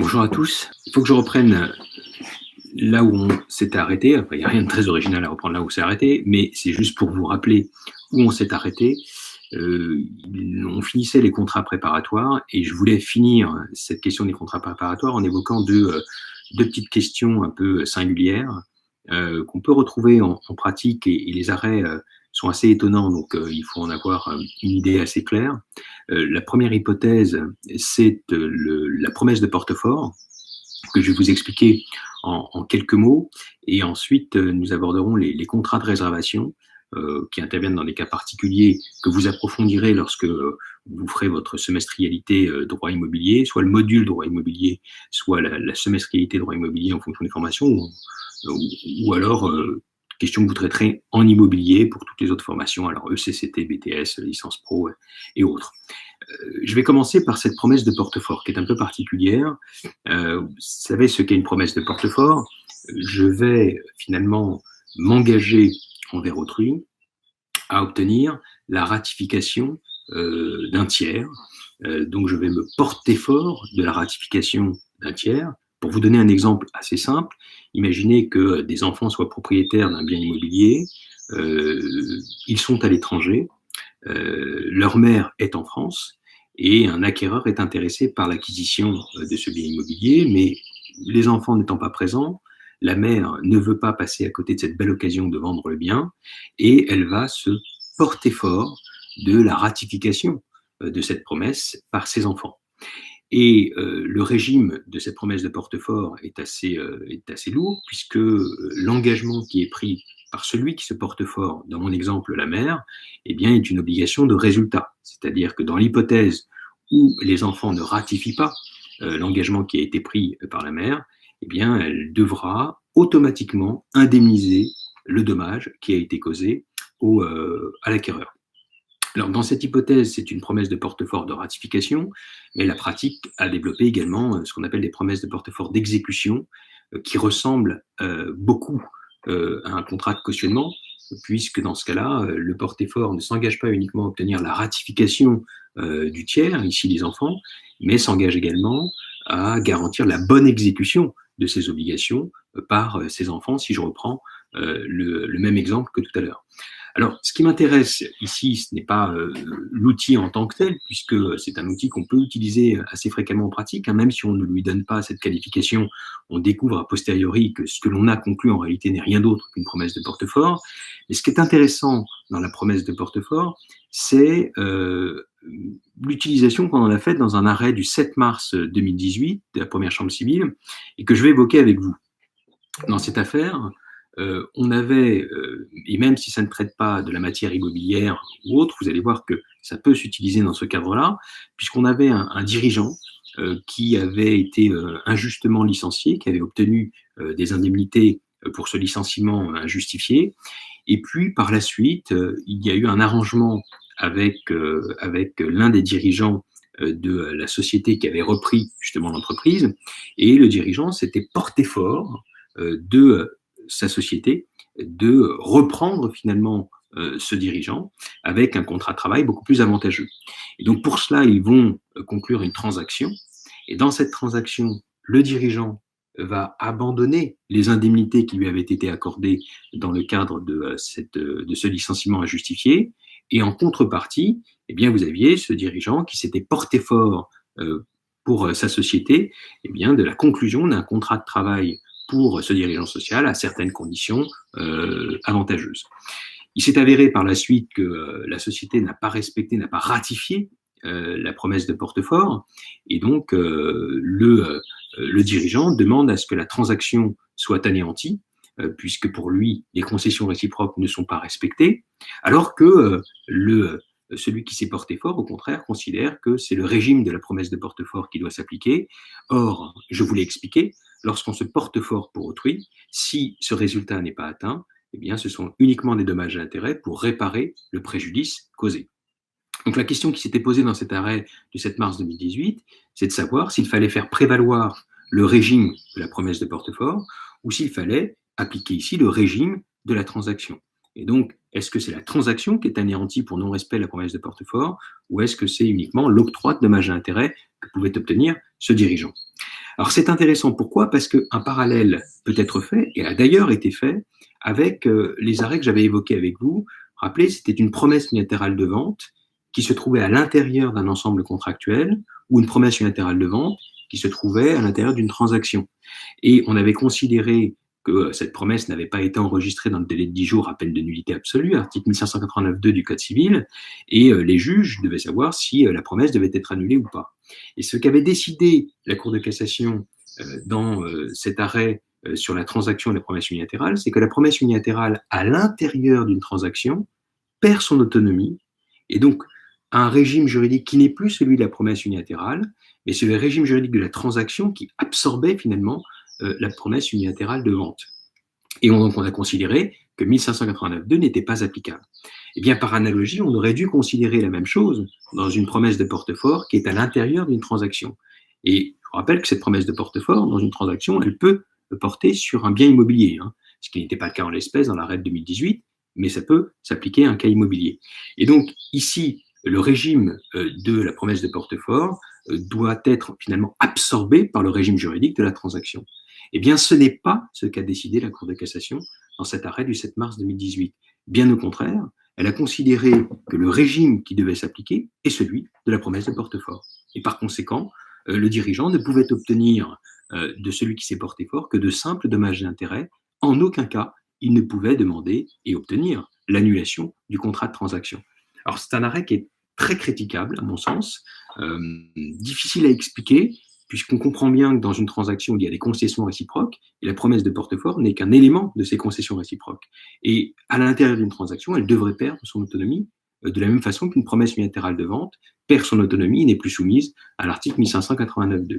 Bonjour à tous. Il faut que je reprenne là où on s'est arrêté. Après, il n'y a rien de très original à reprendre là où on s'est arrêté, mais c'est juste pour vous rappeler où on s'est arrêté. On finissait les contrats préparatoires et je voulais finir cette question des contrats préparatoires en évoquant deux petites questions un peu singulières qu'on peut retrouver en pratique et les arrêts sont assez étonnants, donc il faut en avoir une idée assez claire. La première hypothèse, c'est la promesse de porte-fort, que je vais vous expliquer en quelques mots, et ensuite nous aborderons les contrats de réservation qui interviennent dans des cas particuliers que vous approfondirez lorsque vous ferez votre semestrialité droit immobilier, soit le module droit immobilier, soit la semestrialité droit immobilier en fonction des formations, ou alors question que vous traiterez en immobilier pour toutes les autres formations, alors ECCT, BTS, licence pro et autres. Je vais commencer par cette promesse de porte-fort qui est un peu particulière. Vous savez ce qu'est une promesse de porte-fort. Je vais finalement m'engager envers autrui à obtenir la ratification d'un tiers. Donc je vais me porter fort de la ratification d'un tiers. Pour vous donner un exemple assez simple, imaginez que des enfants soient propriétaires d'un bien immobilier, ils sont à l'étranger, leur mère est en France et un acquéreur est intéressé par l'acquisition de ce bien immobilier, mais les enfants n'étant pas présents, la mère ne veut pas passer à côté de cette belle occasion de vendre le bien et elle va se porter fort de la ratification de cette promesse par ses enfants. Et le régime de cette promesse de porte-fort est assez lourd, puisque l'engagement qui est pris par celui qui se porte fort, dans mon exemple la mère, eh bien, est une obligation de résultat. C'est-à-dire que dans l'hypothèse où les enfants ne ratifient pas l'engagement qui a été pris par la mère, eh bien, elle devra automatiquement indemniser le dommage qui a été causé à l'acquéreur. Alors, dans cette hypothèse, c'est une promesse de porte-fort de ratification, mais la pratique a développé également ce qu'on appelle des promesses de porte-fort d'exécution, qui ressemblent beaucoup à un contrat de cautionnement, puisque dans ce cas-là, le porte-fort ne s'engage pas uniquement à obtenir la ratification du tiers, ici les enfants, mais s'engage également à garantir la bonne exécution de ses obligations par ses enfants, si je reprends le même exemple que tout à l'heure. Alors, ce qui m'intéresse ici, ce n'est pas l'outil en tant que tel, puisque c'est un outil qu'on peut utiliser assez fréquemment en pratique, hein, même si on ne lui donne pas cette qualification, on découvre a posteriori que ce que l'on a conclu en réalité n'est rien d'autre qu'une promesse de porte-fort. Mais ce qui est intéressant dans la promesse de porte-fort, c'est l'utilisation qu'on en a faite dans un arrêt du 7 mars 2018 de la première chambre civile, et que je vais évoquer avec vous. Dans cette affaire, on avait, et même si ça ne traite pas de la matière immobilière ou autre, vous allez voir que ça peut s'utiliser dans ce cadre-là, puisqu'on avait un dirigeant qui avait été injustement licencié, qui avait obtenu des indemnités pour ce licenciement injustifié, et puis par la suite, il y a eu un arrangement avec l'un des dirigeants de la société qui avait repris justement l'entreprise, et le dirigeant s'était porté fort de sa société de reprendre finalement ce dirigeant avec un contrat de travail beaucoup plus avantageux. Et donc pour cela, ils vont conclure une transaction. Et dans cette transaction, le dirigeant va abandonner les indemnités qui lui avaient été accordées dans le cadre de ce licenciement injustifié. Et en contrepartie, eh bien, vous aviez ce dirigeant qui s'était porté fort pour sa société, eh bien, de la conclusion d'un contrat de travail pour ce dirigeant social à certaines conditions avantageuses. Il s'est avéré par la suite que la société n'a pas respecté, n'a pas ratifié la promesse de porte-fort, et donc le dirigeant demande à ce que la transaction soit anéantie, puisque pour lui, les concessions réciproques ne sont pas respectées, alors que celui qui s'est porté fort, au contraire, considère que c'est le régime de la promesse de porte-fort qui doit s'appliquer. Or, je vous l'ai expliqué, lorsqu'on se porte fort pour autrui, si ce résultat n'est pas atteint, eh bien, ce sont uniquement des dommages et intérêts pour réparer le préjudice causé. Donc la question qui s'était posée dans cet arrêt du 7 mars 2018, c'est de savoir s'il fallait faire prévaloir le régime de la promesse de porte-fort ou s'il fallait appliquer ici le régime de la transaction. Et donc, est-ce que c'est la transaction qui est anéantie pour non-respect de la promesse de porte-fort ou est-ce que c'est uniquement l'octroi de dommages et intérêts que pouvait obtenir ce dirigeant. Alors c'est intéressant, pourquoi? Parce qu'un parallèle peut être fait, et a d'ailleurs été fait, avec les arrêts que j'avais évoqués avec vous. Rappelez, c'était une promesse unilatérale de vente qui se trouvait à l'intérieur d'un ensemble contractuel, ou une promesse unilatérale de vente qui se trouvait à l'intérieur d'une transaction. Et on avait considéré que cette promesse n'avait pas été enregistrée dans le délai de 10 jours à peine de nullité absolue, article 1589.2 du Code civil, et les juges devaient savoir si la promesse devait être annulée ou pas. Et ce qu'avait décidé la Cour de cassation dans cet arrêt sur la transaction et la promesse unilatérale, c'est que la promesse unilatérale à l'intérieur d'une transaction perd son autonomie, et donc un régime juridique qui n'est plus celui de la promesse unilatérale, mais c'est le régime juridique de la transaction qui absorbait finalement la promesse unilatérale de vente. Et donc on a considéré que 1589.2 n'était pas applicable. Eh bien, par analogie, on aurait dû considérer la même chose dans une promesse de portefort qui est à l'intérieur d'une transaction. Et je vous rappelle que cette promesse de portefort, dans une transaction, elle peut porter sur un bien immobilier, hein, ce qui n'était pas le cas en l'espèce dans l'arrêt de 2018, mais ça peut s'appliquer à un cas immobilier. Et donc, ici, le régime de la promesse de portefort doit être finalement absorbé par le régime juridique de la transaction. Eh bien, ce n'est pas ce qu'a décidé la Cour de cassation dans cet arrêt du 7 mars 2018. Bien au contraire, elle a considéré que le régime qui devait s'appliquer est celui de la promesse de portefort. Et par conséquent, le dirigeant ne pouvait obtenir de celui qui s'est porté fort que de simples dommages d'intérêt. En aucun cas, il ne pouvait demander et obtenir l'annulation du contrat de transaction. Alors, c'est un arrêt qui est très critiquable, à mon sens, difficile à expliquer, puisqu'on comprend bien que dans une transaction, il y a des concessions réciproques, et la promesse de portefort n'est qu'un élément de ces concessions réciproques. Et à l'intérieur d'une transaction, elle devrait perdre son autonomie, de la même façon qu'une promesse unilatérale de vente perd son autonomie et n'est plus soumise à l'article 1589.2.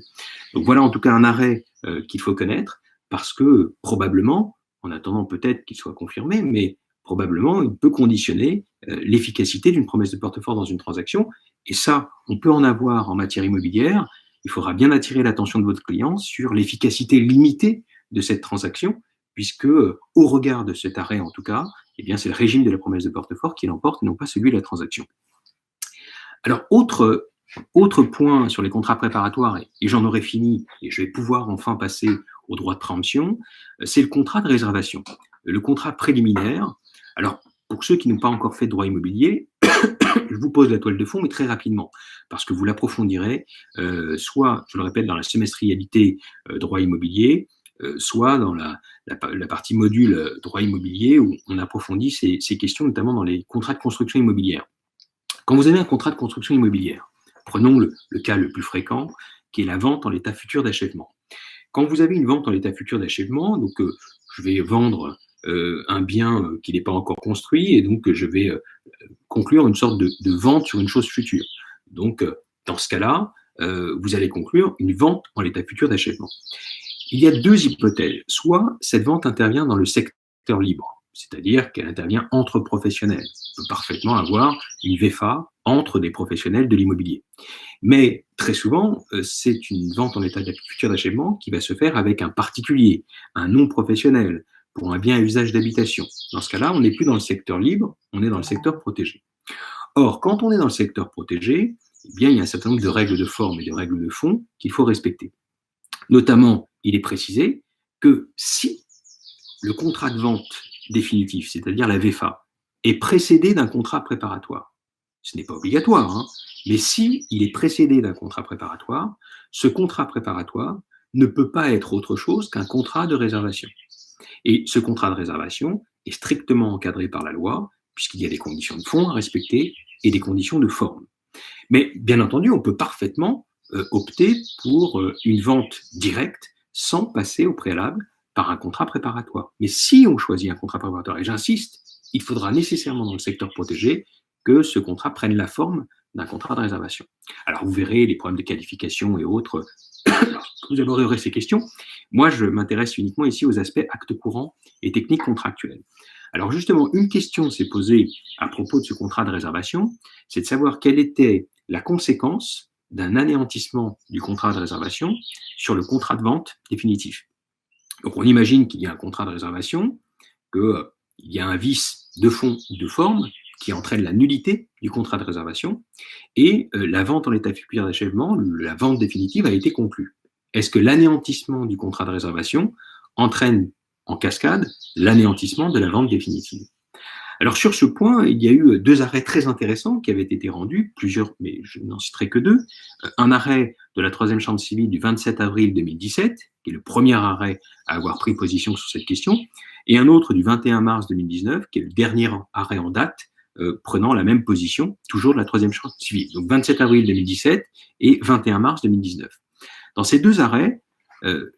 Donc voilà en tout cas un arrêt qu'il faut connaître, parce que probablement, en attendant peut-être qu'il soit confirmé, mais probablement il peut conditionner l'efficacité d'une promesse de portefort dans une transaction, et ça, on peut en avoir en matière immobilière. Il faudra bien attirer l'attention de votre client sur l'efficacité limitée de cette transaction, puisque, au regard de cet arrêt en tout cas, eh bien, c'est le régime de la promesse de portefort qui l'emporte et non pas celui de la transaction. Alors, autre point sur les contrats préparatoires, et j'en aurai fini, et je vais pouvoir enfin passer au droit de préemption, c'est le contrat de réservation. Le contrat préliminaire. Alors, pour ceux qui n'ont pas encore fait de droit immobilier, je vous pose la toile de fond, mais très rapidement, parce que vous l'approfondirez, soit, je le répète, dans la semestrialité droit immobilier, soit dans la partie module droit immobilier, où on approfondit ces questions, notamment dans les contrats de construction immobilière. Quand vous avez un contrat de construction immobilière, prenons le cas le plus fréquent, qui est la vente en l'état futur d'achèvement. Quand vous avez une vente en l'état futur d'achèvement, donc je vais vendre un bien qui n'est pas encore construit, et donc je vais conclure une sorte de vente sur une chose future. Donc, dans ce cas-là, vous allez conclure une vente en l'état futur d'achèvement. Il y a deux hypothèses. Soit cette vente intervient dans le secteur libre, c'est-à-dire qu'elle intervient entre professionnels. On peut parfaitement avoir une VFA entre des professionnels de l'immobilier. Mais très souvent, c'est une vente en état futur d'achèvement qui va se faire avec un particulier, un non-professionnel, pour un bien à usage d'habitation. Dans ce cas-là, on n'est plus dans le secteur libre, on est dans le secteur protégé. Or, quand on est dans le secteur protégé, eh bien, il y a un certain nombre de règles de forme et de règles de fond qu'il faut respecter. Notamment, il est précisé que si le contrat de vente définitif, c'est-à-dire la VFA, est précédé d'un contrat préparatoire, ce n'est pas obligatoire, hein, mais si il est précédé d'un contrat préparatoire, ce contrat préparatoire ne peut pas être autre chose qu'un contrat de réservation. Et ce contrat de réservation est strictement encadré par la loi, puisqu'il y a des conditions de fond à respecter et des conditions de forme. Mais bien entendu, on peut parfaitement opter pour une vente directe sans passer au préalable par un contrat préparatoire. Mais si on choisit un contrat préparatoire, et j'insiste, il faudra nécessairement dans le secteur protégé que ce contrat prenne la forme d'un contrat de réservation. Alors vous verrez les problèmes de qualification et autres, vous aborderez ces questions. Moi, je m'intéresse uniquement ici aux aspects actes courants et techniques contractuelles. Alors justement, une question s'est posée à propos de ce contrat de réservation, c'est de savoir quelle était la conséquence d'un anéantissement du contrat de réservation sur le contrat de vente définitif. Donc on imagine qu'il y a un contrat de réservation, qu'il y a un vice de fond ou de forme qui entraîne la nullité du contrat de réservation et la vente en état futur d'achèvement, la vente définitive a été conclue. Est-ce que l'anéantissement du contrat de réservation entraîne en cascade l'anéantissement de la vente définitive? Alors sur ce point, il y a eu deux arrêts très intéressants qui avaient été rendus, plusieurs, mais je n'en citerai que deux. Un arrêt de la troisième chambre civile du 27 avril 2017, qui est le premier arrêt à avoir pris position sur cette question, et un autre du 21 mars 2019, qui est le dernier arrêt en date, prenant la même position, toujours de la troisième chambre civile. Donc 27 avril 2017 et 21 mars 2019. Dans ces deux arrêts,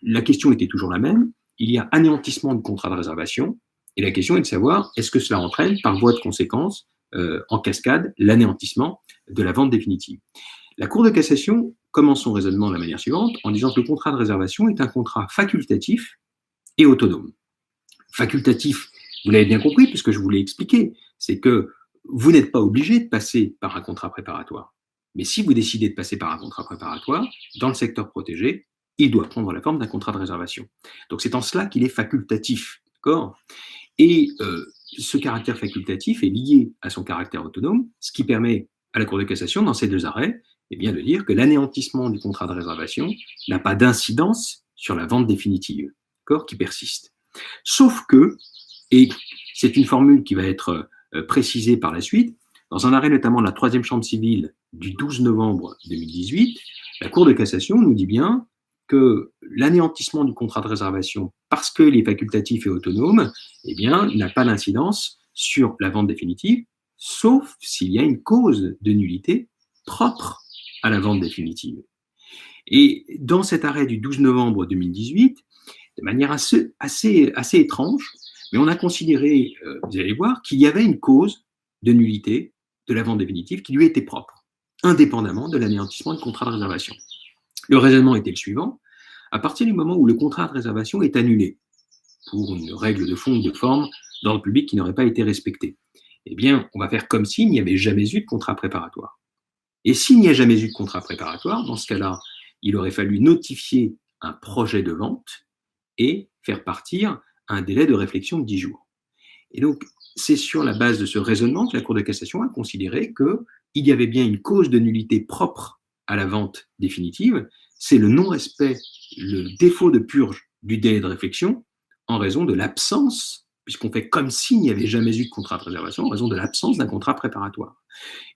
la question était toujours la même. Il y a anéantissement du contrat de réservation, et la question est de savoir, est-ce que cela entraîne, par voie de conséquence, en cascade, l'anéantissement de la vente définitive? La Cour de cassation commence son raisonnement de la manière suivante, en disant que le contrat de réservation est un contrat facultatif et autonome. Facultatif, vous l'avez bien compris, puisque je vous l'ai expliqué, c'est que vous n'êtes pas obligé de passer par un contrat préparatoire. Mais si vous décidez de passer par un contrat préparatoire, dans le secteur protégé, il doit prendre la forme d'un contrat de réservation. Donc c'est en cela qu'il est facultatif, d'accord ? Et ce caractère facultatif est lié à son caractère autonome, ce qui permet à la Cour de cassation, dans ces deux arrêts, eh bien, de dire que l'anéantissement du contrat de réservation n'a pas d'incidence sur la vente définitive, d'accord, qui persiste. Sauf que, et c'est une formule qui va être précisée par la suite, dans un arrêt notamment de la troisième chambre civile du 12 novembre 2018, la Cour de cassation nous dit bien que l'anéantissement du contrat de réservation, parce qu'il est facultatif et autonome, eh bien, n'a pas d'incidence sur la vente définitive, sauf s'il y a une cause de nullité propre à la vente définitive. Et dans cet arrêt du 12 novembre 2018, de manière assez étrange, mais on a considéré, vous allez voir, qu'il y avait une cause de nullité de la vente définitive qui lui était propre, indépendamment de l'anéantissement du contrat de réservation. Le raisonnement était le suivant. À partir du moment où le contrat de réservation est annulé pour une règle de fond ou de forme dans le public qui n'aurait pas été respectée, eh bien, on va faire comme s'il n'y avait jamais eu de contrat préparatoire. Et s'il n'y a jamais eu de contrat préparatoire, dans ce cas-là, il aurait fallu notifier un projet de vente et faire partir un délai de réflexion de 10 jours. Et donc, c'est sur la base de ce raisonnement que la Cour de cassation a considéré qu'il y avait bien une cause de nullité propre à la vente définitive, c'est le non-respect, le défaut de purge du délai de réflexion en raison de l'absence, puisqu'on fait comme s'il n'y avait jamais eu de contrat de réservation, en raison de l'absence d'un contrat préparatoire.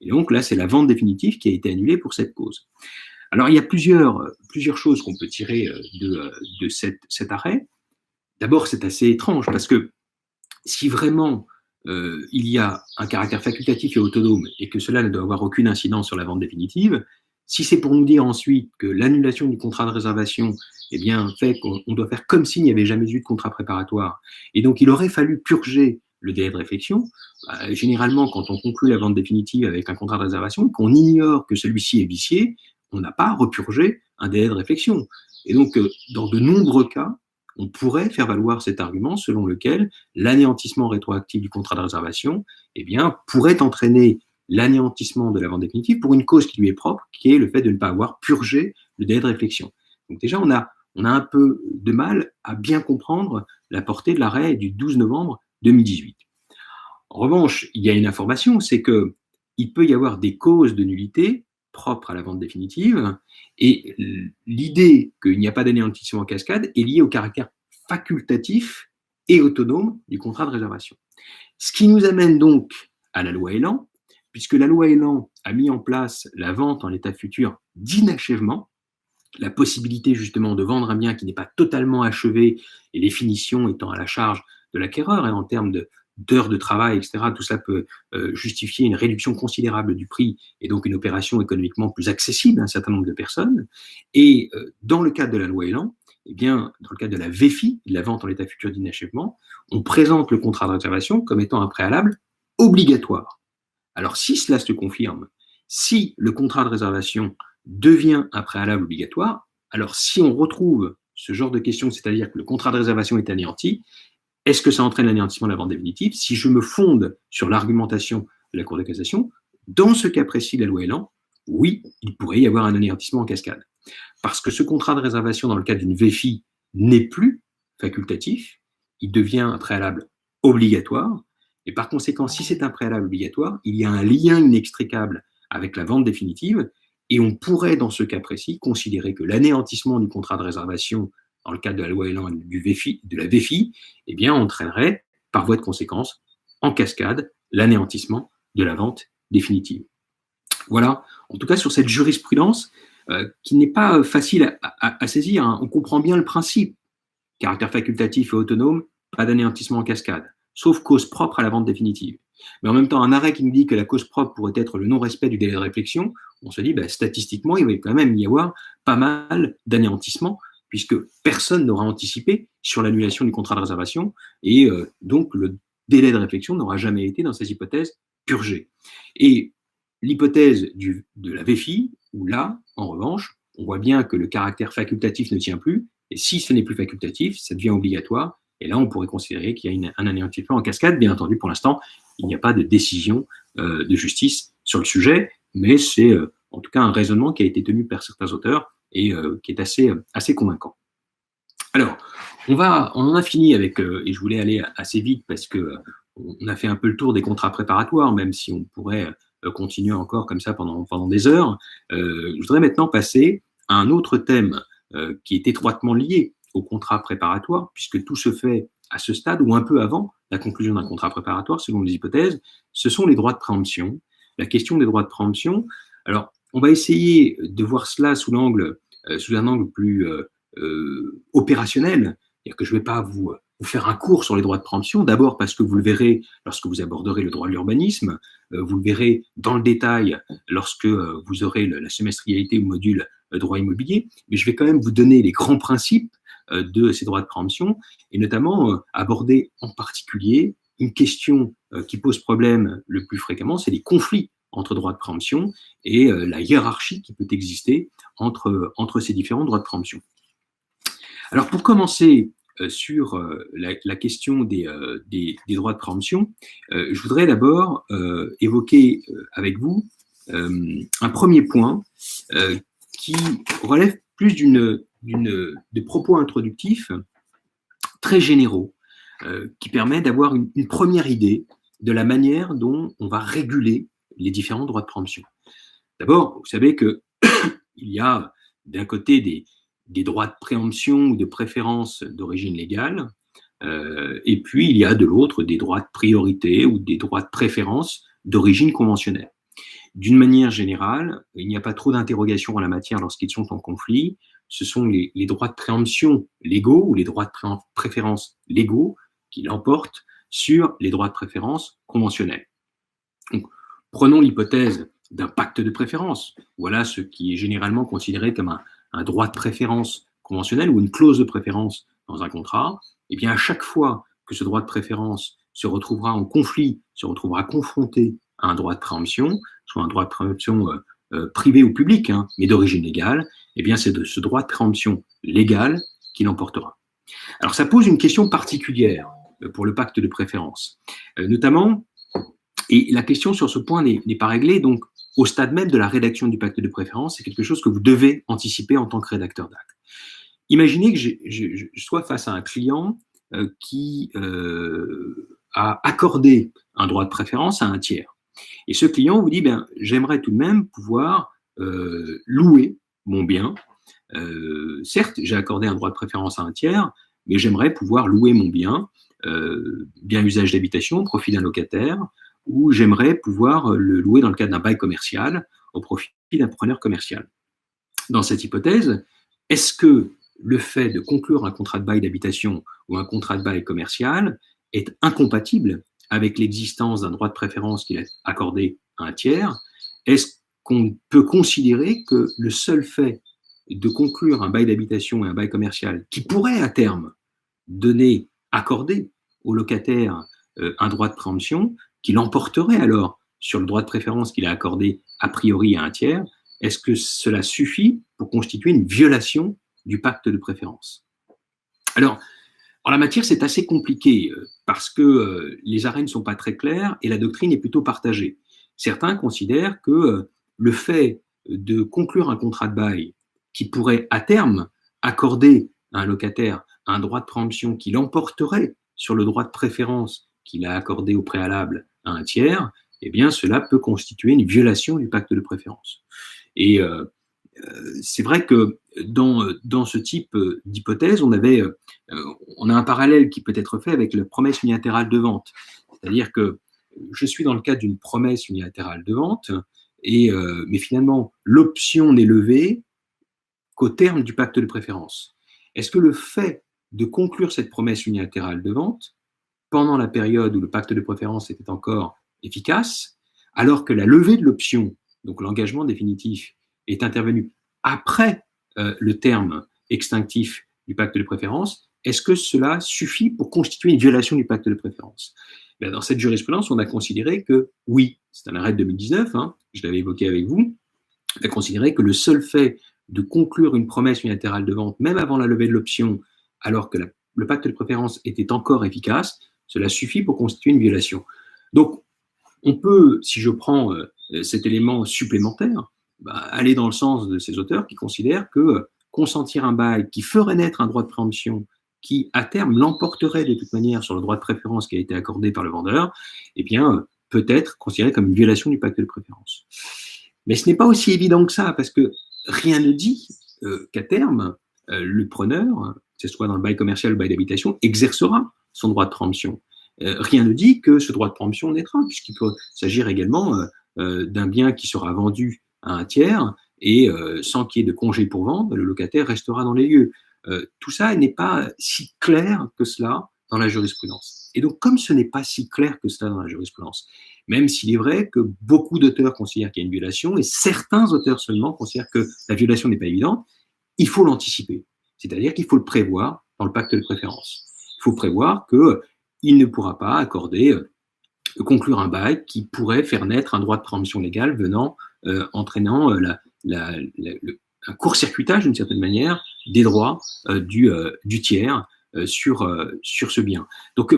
Et donc là, c'est la vente définitive qui a été annulée pour cette cause. Alors, il y a plusieurs choses qu'on peut tirer de cet arrêt. D'abord, c'est assez étrange, parce que si vraiment il y a un caractère facultatif et autonome, et que cela ne doit avoir aucune incidence sur la vente définitive, si c'est pour nous dire ensuite que l'annulation du contrat de réservation, eh bien, fait qu'on doit faire comme s'il n'y avait jamais eu de contrat préparatoire, et donc il aurait fallu purger le délai de réflexion, généralement, quand on conclut la vente définitive avec un contrat de réservation, qu'on ignore que celui-ci est vicié, on n'a pas repurgé un délai de réflexion. Et donc, dans de nombreux cas, on pourrait faire valoir cet argument selon lequel l'anéantissement rétroactif du contrat de réservation, eh bien, pourrait entraîner l'anéantissement de la vente définitive pour une cause qui lui est propre, qui est le fait de ne pas avoir purgé le délai de réflexion. Donc déjà, on a un peu de mal à bien comprendre la portée de l'arrêt du 12 novembre 2018. En revanche, il y a une information, c'est que il peut y avoir des causes de nullité propres à la vente définitive, et l'idée qu'il n'y a pas d'anéantissement en cascade est liée au caractère facultatif et autonome du contrat de réservation. Ce qui nous amène donc à la loi Elan, puisque la loi Elan a mis en place la vente en état futur d'inachèvement, la possibilité justement de vendre un bien qui n'est pas totalement achevé, et les finitions étant à la charge de l'acquéreur, et en termes d'heures de travail, etc., tout cela peut justifier une réduction considérable du prix et donc une opération économiquement plus accessible à un certain nombre de personnes. Et dans le cadre de la loi Elan, eh bien, dans le cadre de la VEFI, de la vente en état futur d'inachèvement, on présente le contrat de réservation comme étant un préalable obligatoire. Alors, si cela se confirme, si le contrat de réservation devient un préalable obligatoire, alors si on retrouve ce genre de question, c'est-à-dire que le contrat de réservation est anéanti, est-ce que ça entraîne l'anéantissement de la vente définitive? Si je me fonde sur l'argumentation de la Cour de cassation, dans ce cas précis de la loi Elan, oui, il pourrait y avoir un anéantissement en cascade. Parce que ce contrat de réservation dans le cadre d'une VEFI n'est plus facultatif, il devient un préalable obligatoire, Et par conséquent, si c'est un préalable obligatoire, il y a un lien inextricable avec la vente définitive, et on pourrait, dans ce cas précis, considérer que l'anéantissement du contrat de réservation dans le cadre de la loi Elan et de la VFI, eh bien, entraînerait, par voie de conséquence, en cascade, l'anéantissement de la vente définitive. Voilà, en tout cas sur cette jurisprudence qui n'est pas facile à saisir. Hein. On comprend bien le principe. Caractère facultatif et autonome, pas d'anéantissement en cascade, sauf cause propre à la vente définitive. Mais en même temps, un arrêt qui nous dit que la cause propre pourrait être le non-respect du délai de réflexion, on se dit, bah, statistiquement, il va quand même y avoir pas mal d'anéantissement, puisque personne n'aura anticipé sur l'annulation du contrat de réservation, et donc le délai de réflexion n'aura jamais été, dans ces hypothèses, purgé. Et l'hypothèse de la VFI, où là, en revanche, on voit bien que le caractère facultatif ne tient plus, et si ce n'est plus facultatif, ça devient obligatoire, et là, on pourrait considérer qu'il y a un anéantissement en cascade. Bien entendu, pour l'instant, il n'y a pas de décision de justice sur le sujet, mais c'est en tout cas un raisonnement qui a été tenu par certains auteurs et qui est assez convaincant. Alors, on en a fini avec, et je voulais aller assez vite parce que on a fait un peu le tour des contrats préparatoires, même si on pourrait continuer encore comme ça pendant des heures. Je voudrais maintenant passer à un autre thème qui est étroitement lié au contrat préparatoire, puisque tout se fait à ce stade ou un peu avant la conclusion d'un contrat préparatoire, selon les hypothèses, ce sont les droits de préemption. La question des droits de préemption. Alors, on va essayer de voir cela sous un angle plus opérationnel. C'est-à-dire que je ne vais pas vous faire un cours sur les droits de préemption, d'abord parce que vous le verrez lorsque vous aborderez le droit de l'urbanisme, vous le verrez dans le détail lorsque vous aurez la semestrialité ou module droit immobilier, mais je vais quand même vous donner les grands principes de ces droits de préemption, et notamment aborder en particulier une question qui pose problème le plus fréquemment, c'est les conflits entre droits de préemption et la hiérarchie qui peut exister entre ces différents droits de préemption. Alors pour commencer sur la question des droits de préemption, je voudrais d'abord évoquer avec vous un premier point qui relève plus de propos introductifs très généraux, qui permet d'avoir une première idée de la manière dont on va réguler les différents droits de préemption. D'abord, vous savez qu'il y a d'un côté des droits de préemption ou de préférence d'origine légale, et puis il y a de l'autre des droits de priorité ou des droits de préférence d'origine conventionnelle. D'une manière générale, il n'y a pas trop d'interrogations en la matière lorsqu'ils sont en conflit. Ce sont les droits de préemption légaux ou les droits de préférence légaux qui l'emportent sur les droits de préférence conventionnels. Donc, prenons l'hypothèse d'un pacte de préférence. Voilà ce qui est généralement considéré comme un droit de préférence conventionnel ou une clause de préférence dans un contrat. Et bien, à chaque fois que ce droit de préférence se retrouvera en conflit, se retrouvera confronté à un droit de préemption, soit un droit de préemption privé ou public, hein, mais d'origine légale, eh bien c'est de ce droit de préemption légal qui l'emportera. Alors ça pose une question particulière pour le pacte de préférence, notamment, et la question sur ce point n'est pas réglée, donc au stade même de la rédaction du pacte de préférence, c'est quelque chose que vous devez anticiper en tant que rédacteur d'acte. Imaginez que je sois face à un client qui a accordé un droit de préférence à un tiers. Et ce client vous dit, ben, j'aimerais tout de même pouvoir louer mon bien. Certes, j'ai accordé un droit de préférence à un tiers, mais j'aimerais pouvoir louer mon bien, bien usage d'habitation, au profit d'un locataire, ou j'aimerais pouvoir le louer dans le cadre d'un bail commercial, au profit d'un preneur commercial. Dans cette hypothèse, est-ce que le fait de conclure un contrat de bail d'habitation ou un contrat de bail commercial est incompatible avec l'existence d'un droit de préférence qu'il a accordé à un tiers? Est-ce qu'on peut considérer que le seul fait de conclure un bail d'habitation et un bail commercial qui pourrait à terme accorder au locataire un droit de préemption, qui l'emporterait alors sur le droit de préférence qu'il a accordé a priori à un tiers, est-ce que cela suffit pour constituer une violation du pacte de préférence? Alors, en la matière, c'est assez compliqué parce que les arrêts ne sont pas très clairs et la doctrine est plutôt partagée. Certains considèrent que le fait de conclure un contrat de bail qui pourrait à terme accorder à un locataire un droit de préemption qui l'emporterait sur le droit de préférence qu'il a accordé au préalable à un tiers, eh bien, cela peut constituer une violation du pacte de préférence. Et c'est vrai que dans ce type d'hypothèse, on a un parallèle qui peut être fait avec la promesse unilatérale de vente. C'est-à-dire que je suis dans le cadre d'une promesse unilatérale de vente, mais finalement, l'option n'est levée qu'au terme du pacte de préférence. Est-ce que le fait de conclure cette promesse unilatérale de vente pendant la période où le pacte de préférence était encore efficace, alors que la levée de l'option, donc l'engagement définitif, est intervenu après le terme extinctif du pacte de préférence, est-ce que cela suffit pour constituer une violation du pacte de préférence? Bien, dans cette jurisprudence, on a considéré que oui, c'est un arrêt de 2019, je l'avais évoqué avec vous, on a considéré que le seul fait de conclure une promesse unilatérale de vente, même avant la levée de l'option, alors que le pacte de préférence était encore efficace, cela suffit pour constituer une violation. Donc, on peut, si je prends cet élément supplémentaire, aller dans le sens de ces auteurs qui considèrent que consentir un bail qui ferait naître un droit de préemption qui, à terme, l'emporterait de toute manière sur le droit de préférence qui a été accordé par le vendeur, eh bien, peut être considéré comme une violation du pacte de préférence. Mais ce n'est pas aussi évident que ça, parce que rien ne dit qu'à terme, le preneur, que ce soit dans le bail commercial ou le bail d'habitation, exercera son droit de préemption. Rien ne dit que ce droit de préemption naîtra, puisqu'il peut s'agir également d'un bien qui sera vendu à un tiers, et sans qu'il y ait de congé pour vendre, le locataire restera dans les lieux. Tout ça n'est pas si clair que cela dans la jurisprudence. Et donc, comme ce n'est pas si clair que cela dans la jurisprudence, même s'il est vrai que beaucoup d'auteurs considèrent qu'il y a une violation, et certains auteurs seulement considèrent que la violation n'est pas évidente, il faut l'anticiper. C'est-à-dire qu'il faut le prévoir dans le pacte de préférence. Il faut prévoir qu'il ne pourra pas accorder, conclure un bail qui pourrait faire naître un droit de préemption légale entraînant un court-circuitage, d'une certaine manière, des droits du tiers sur ce bien. Donc,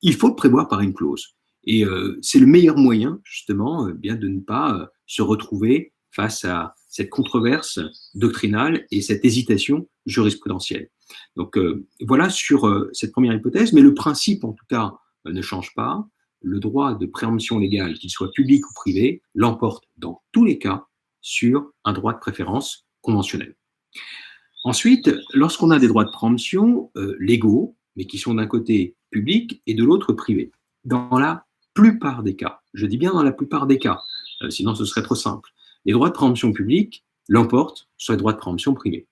il faut le prévoir par une clause. Et c'est le meilleur moyen, justement, bien de ne pas se retrouver face à cette controverse doctrinale et cette hésitation jurisprudentielle. Donc, voilà sur cette première hypothèse, mais le principe, en tout cas, ne change pas. Le droit de préemption légale, qu'il soit public ou privé, l'emporte dans tous les cas sur un droit de préférence conventionnel. Ensuite, lorsqu'on a des droits de préemption légaux, mais qui sont d'un côté publics et de l'autre privés, dans la plupart des cas, je dis bien dans la plupart des cas, sinon ce serait trop simple, les droits de préemption publics l'emportent sur les droits de préemption privés.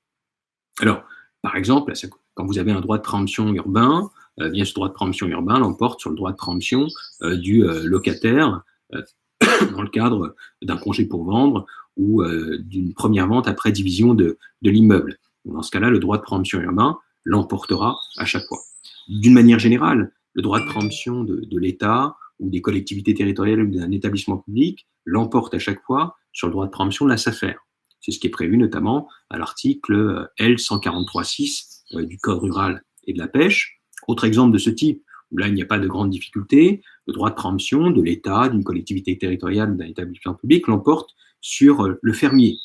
Alors, par exemple, quand vous avez un droit de préemption urbain, bien ce droit de préemption urbain l'emporte sur le droit de préemption du locataire dans le cadre d'un congé pour vendre ou d'une première vente après division de l'immeuble. Dans ce cas-là, le droit de préemption urbain l'emportera à chaque fois. D'une manière générale, le droit de préemption de l'État ou des collectivités territoriales ou d'un établissement public l'emporte à chaque fois sur le droit de préemption de la SAFER. C'est ce qui est prévu notamment à l'article L 143.6 du Code rural et de la pêche. Autre exemple de ce type, où là il n'y a pas de grande difficulté, le droit de préemption de l'État, d'une collectivité territoriale ou d'un établissement public l'emporte sur le fermier,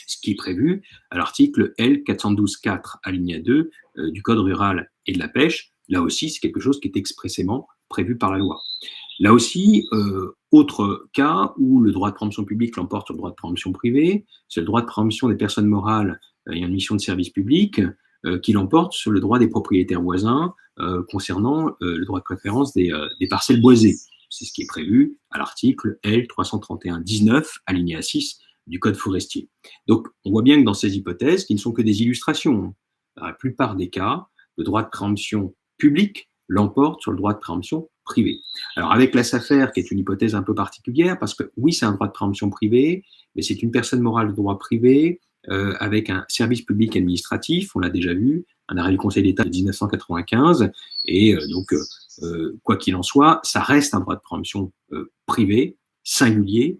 ce qui est prévu à l'article L 412.4 alinéa 2 du Code rural et de la pêche. Là aussi, c'est quelque chose qui est expressément prévu par la loi. Là aussi, autre cas où le droit de préemption public l'emporte sur le droit de préemption privé, c'est le droit de préemption des personnes morales ayant une mission de service public qui l'emporte sur le droit des propriétaires voisins concernant le droit de préférence des parcelles boisées. C'est ce qui est prévu à l'article L 331-19 alinéa 6 du Code forestier. Donc, on voit bien que dans ces hypothèses, qui ne sont que des illustrations, dans la plupart des cas, le droit de préemption public l'emporte sur le droit de préemption privé. Alors, avec la SAFER, qui est une hypothèse un peu particulière, parce que oui, c'est un droit de préemption privé, mais c'est une personne morale de droit privé avec un service public administratif, on l'a déjà vu, un arrêt du Conseil d'État de 1995, et donc, quoi qu'il en soit, ça reste un droit de préemption privé, singulier,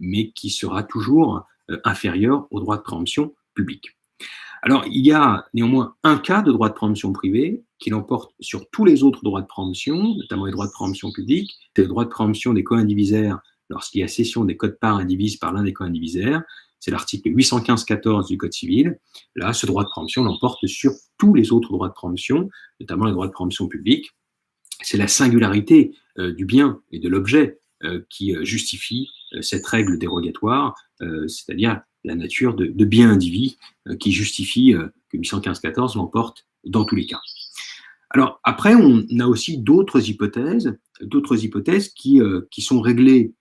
mais qui sera toujours inférieur au droit de préemption public. Alors, il y a néanmoins un cas de droit de préemption privé qui l'emporte sur tous les autres droits de préemption, notamment les droits de préemption publique, c'est le droit de préemption des co-indivisaires lorsqu'il y a cession des quotes-parts indivises par l'un des co-indivisaires, c'est l'article 815-14 du Code civil. Là, ce droit de préemption l'emporte sur tous les autres droits de préemption, notamment les droits de préemption publique. c'est la singularité du bien et de l'objet qui justifie cette règle dérogatoire, c'est-à-dire la nature de bien indivis qui justifie que 815-14 l'emporte dans tous les cas. Alors après, on a aussi d'autres hypothèses qui sont réglées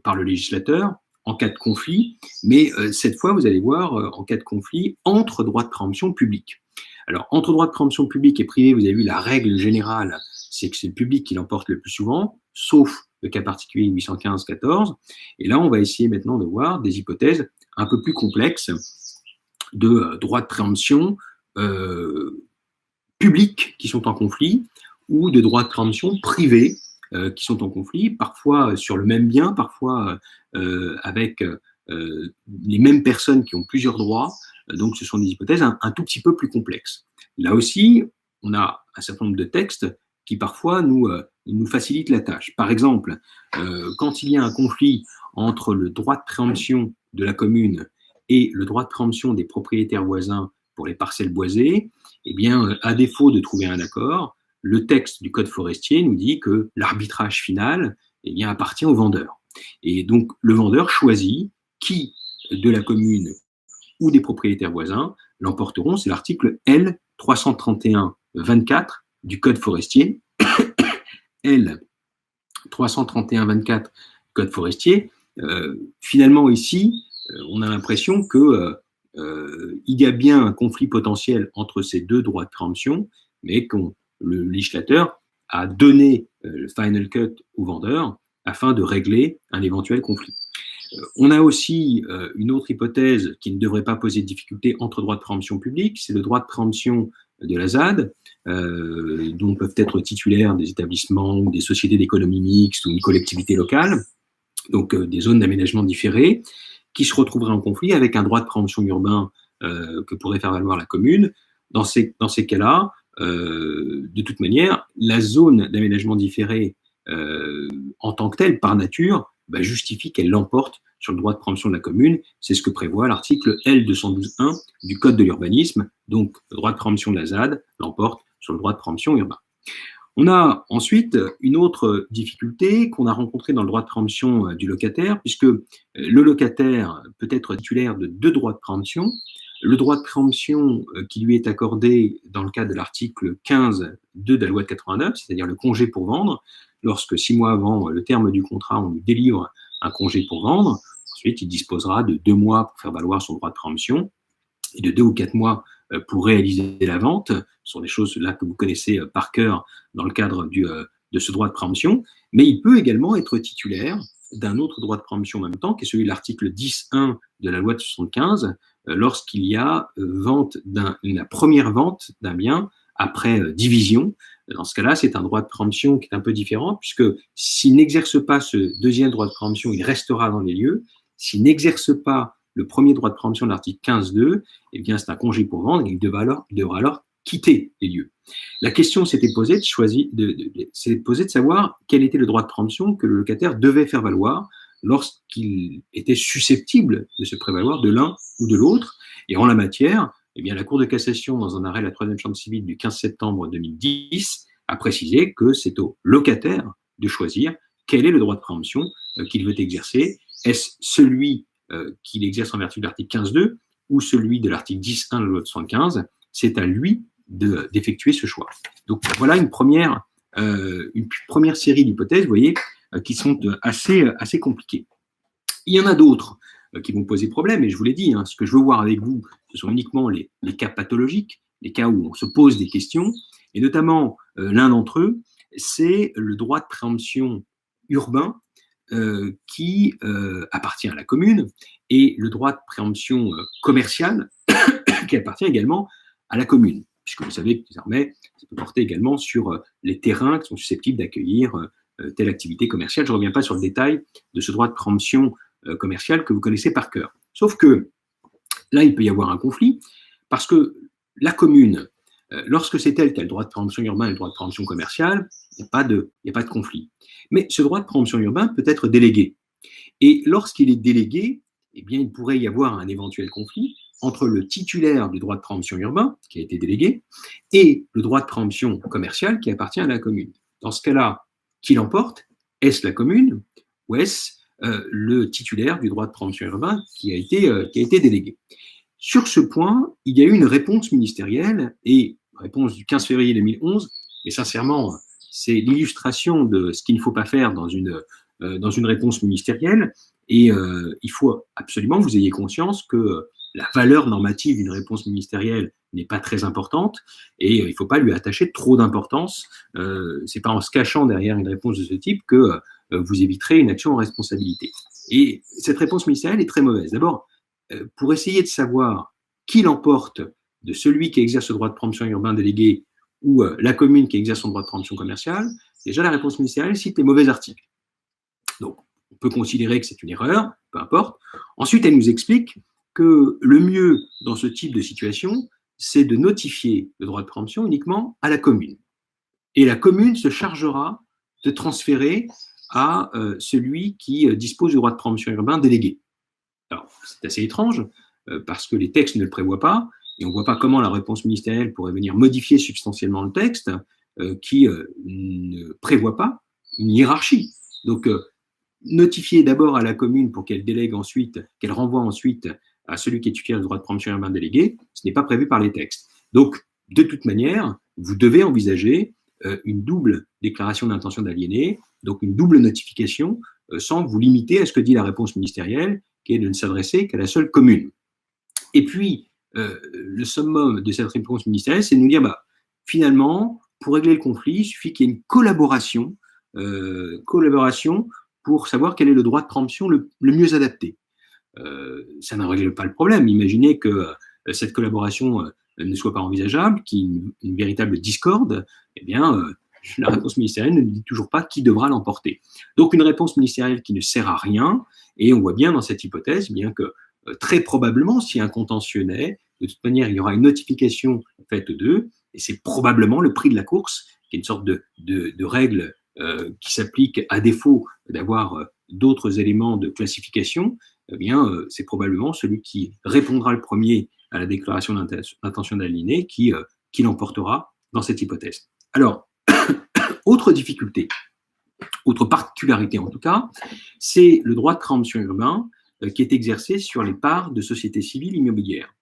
par le législateur en cas de conflit, mais cette fois, vous allez voir, en cas de conflit entre droits de préemption publics. Alors, entre droits de préemption public et privé, vous avez vu la règle générale, c'est que c'est le public qui l'emporte le plus souvent, sauf le cas particulier 815-14. Et là, on va essayer maintenant de voir des hypothèses un peu plus complexes de droits de préemption publics qui sont en conflit ou de droits de préemption privés qui sont en conflit, parfois sur le même bien, parfois avec les mêmes personnes qui ont plusieurs droits. Donc, ce sont des hypothèses un tout petit peu plus complexes. Là aussi, on a un certain nombre de textes qui parfois nous facilitent la tâche. Par exemple, quand il y a un conflit entre le droit de préemption de la commune et le droit de préemption des propriétaires voisins pour les parcelles boisées, eh bien, à défaut de trouver un accord, le texte du Code forestier nous dit que l'arbitrage final eh bien, appartient au vendeur. Et donc, le vendeur choisit qui de la commune ou des propriétaires voisins l'emporteront. C'est l'article L 331-24 du Code forestier. L 331-24 Code forestier. Finalement, ici, on a l'impression que il y a bien un conflit potentiel entre ces deux droits de préemption, mais que le législateur a donné le final cut au vendeur afin de régler un éventuel conflit. On a aussi une autre hypothèse qui ne devrait pas poser de difficulté entre droits de préemption publics, c'est le droit de préemption de la ZAD, dont peuvent être titulaires des établissements ou des sociétés d'économie mixte ou une collectivité locale, donc des zones d'aménagement différées, qui se retrouveraient en conflit avec un droit de préemption urbain que pourrait faire valoir la commune. Dans ces cas-là, de toute manière, la zone d'aménagement différé en tant que telle, par nature, justifie qu'elle l'emporte sur le droit de préemption de la commune. C'est ce que prévoit l'article L 212.1 du Code de l'urbanisme. Donc, le droit de préemption de la ZAD l'emporte sur le droit de préemption urbain. On a ensuite une autre difficulté qu'on a rencontrée dans le droit de préemption du locataire, puisque le locataire peut être titulaire de deux droits de préemption. Le droit de préemption qui lui est accordé dans le cadre de l'article 15.2 de la loi de 89, c'est-à-dire le congé pour vendre, lorsque 6 mois avant le terme du contrat, on lui délivre un congé pour vendre. Ensuite, il disposera de 2 mois pour faire valoir son droit de préemption et de 2 ou 4 mois pour réaliser la vente. Ce sont des choses là que vous connaissez par cœur dans le cadre de ce droit de préemption. Mais il peut également être titulaire d'un autre droit de préemption en même temps, qui est celui de l'article 10.1 de la loi de 75, lorsqu'il y a la première vente d'un bien après division. Dans ce cas-là, c'est un droit de préemption qui est un peu différent, puisque s'il n'exerce pas ce deuxième droit de préemption, il restera dans les lieux. S'il n'exerce pas le premier droit de préemption de l'article 15.2, eh bien, c'est un congé pour vendre et il devra alors quitter les lieux. La question s'était posée de savoir quel était le droit de préemption que le locataire devait faire valoir lorsqu'il était susceptible de se prévaloir de l'un ou de l'autre. Et en la matière, eh bien, la Cour de cassation, dans un arrêt de la 3e chambre civile du 15 septembre 2010, a précisé que c'est au locataire de choisir quel est le droit de préemption qu'il veut exercer. Est-ce celui qu'il exerce en vertu de l'article 15.2 ou celui de l'article 10.1 de la loi de 75? C'est à lui d'effectuer ce choix. Donc voilà une première série d'hypothèses, vous voyez, qui sont assez compliquées. Il y en a d'autres qui vont poser problème, et je vous l'ai dit, ce que je veux voir avec vous, ce sont uniquement les cas pathologiques, les cas où on se pose des questions, et notamment l'un d'entre eux, c'est le droit de préemption urbain qui appartient à la commune, et le droit de préemption commercial qui appartient également à la commune, puisque vous savez que désormais, ça peut porter également sur les terrains qui sont susceptibles d'accueillir telle activité commerciale. Je ne reviens pas sur le détail de ce droit de préemption commercial que vous connaissez par cœur. Sauf que là, il peut y avoir un conflit, parce que la commune, lorsque c'est elle qui a le droit de préemption urbain et le droit de préemption commerciale, il n'y a pas de conflit. Mais ce droit de préemption urbain peut être délégué. Et lorsqu'il est délégué, eh bien, il pourrait y avoir un éventuel conflit entre le titulaire du droit de préemption urbain, qui a été délégué, et le droit de préemption commercial qui appartient à la commune. Dans ce cas-là, qui l'emporte? Est-ce la commune ou est-ce le titulaire du droit de préemption urbain qui a été délégué? Sur ce point, il y a eu une réponse ministérielle, et réponse du 15 février 2011, et sincèrement, c'est l'illustration de ce qu'il ne faut pas faire dans une réponse ministérielle, et il faut absolument que vous ayez conscience que la valeur normative d'une réponse ministérielle n'est pas très importante, et il ne faut pas lui attacher trop d'importance. C'est pas en se cachant derrière une réponse de ce type que vous éviterez une action en responsabilité. Et cette réponse ministérielle est très mauvaise. D'abord, pour essayer de savoir qui l'emporte de celui qui exerce le droit de préemption urbain délégué ou la commune qui exerce son droit de préemption commerciale, déjà la réponse ministérielle cite les mauvais articles. Donc, on peut considérer que c'est une erreur, peu importe. Ensuite, elle nous explique que le mieux dans ce type de situation, c'est de notifier le droit de préemption uniquement à la commune. Et la commune se chargera de transférer à celui qui dispose du droit de préemption urbain délégué. Alors, c'est assez étrange, parce que les textes ne le prévoient pas, et on ne voit pas comment la réponse ministérielle pourrait venir modifier substantiellement le texte qui ne prévoit pas une hiérarchie. Donc, notifier d'abord à la commune pour qu'elle délègue ensuite, qu'elle renvoie ensuite à celui qui est titulaire du droit de préemption urbain délégué, ce n'est pas prévu par les textes. Donc, de toute manière, vous devez envisager une double déclaration d'intention d'aliéner, donc une double notification, sans vous limiter à ce que dit la réponse ministérielle, qui est de ne s'adresser qu'à la seule commune. Et puis, le summum de cette réponse ministérielle, c'est de nous dire, finalement, pour régler le conflit, il suffit qu'il y ait une collaboration pour savoir quel est le droit de préemption le mieux adapté. Ça ne règle pas le problème. Imaginez que cette collaboration ne soit pas envisageable, qu'il y ait une véritable discorde, eh bien, la réponse ministérielle ne dit toujours pas qui devra l'emporter. Donc, une réponse ministérielle qui ne sert à rien, et on voit bien dans cette hypothèse bien que très probablement, si un contentieux naît, de toute manière, il y aura une notification faite d'eux, et c'est probablement le prix de la course, qui est une sorte de règle qui s'applique à défaut d'avoir d'autres éléments de classification. Eh bien, c'est probablement celui qui répondra le premier à la déclaration d'intention d'aliéner qui l'emportera dans cette hypothèse. Alors, autre difficulté, autre particularité en tout cas, c'est le droit de préemption urbain qui est exercé sur les parts de sociétés civiles immobilières.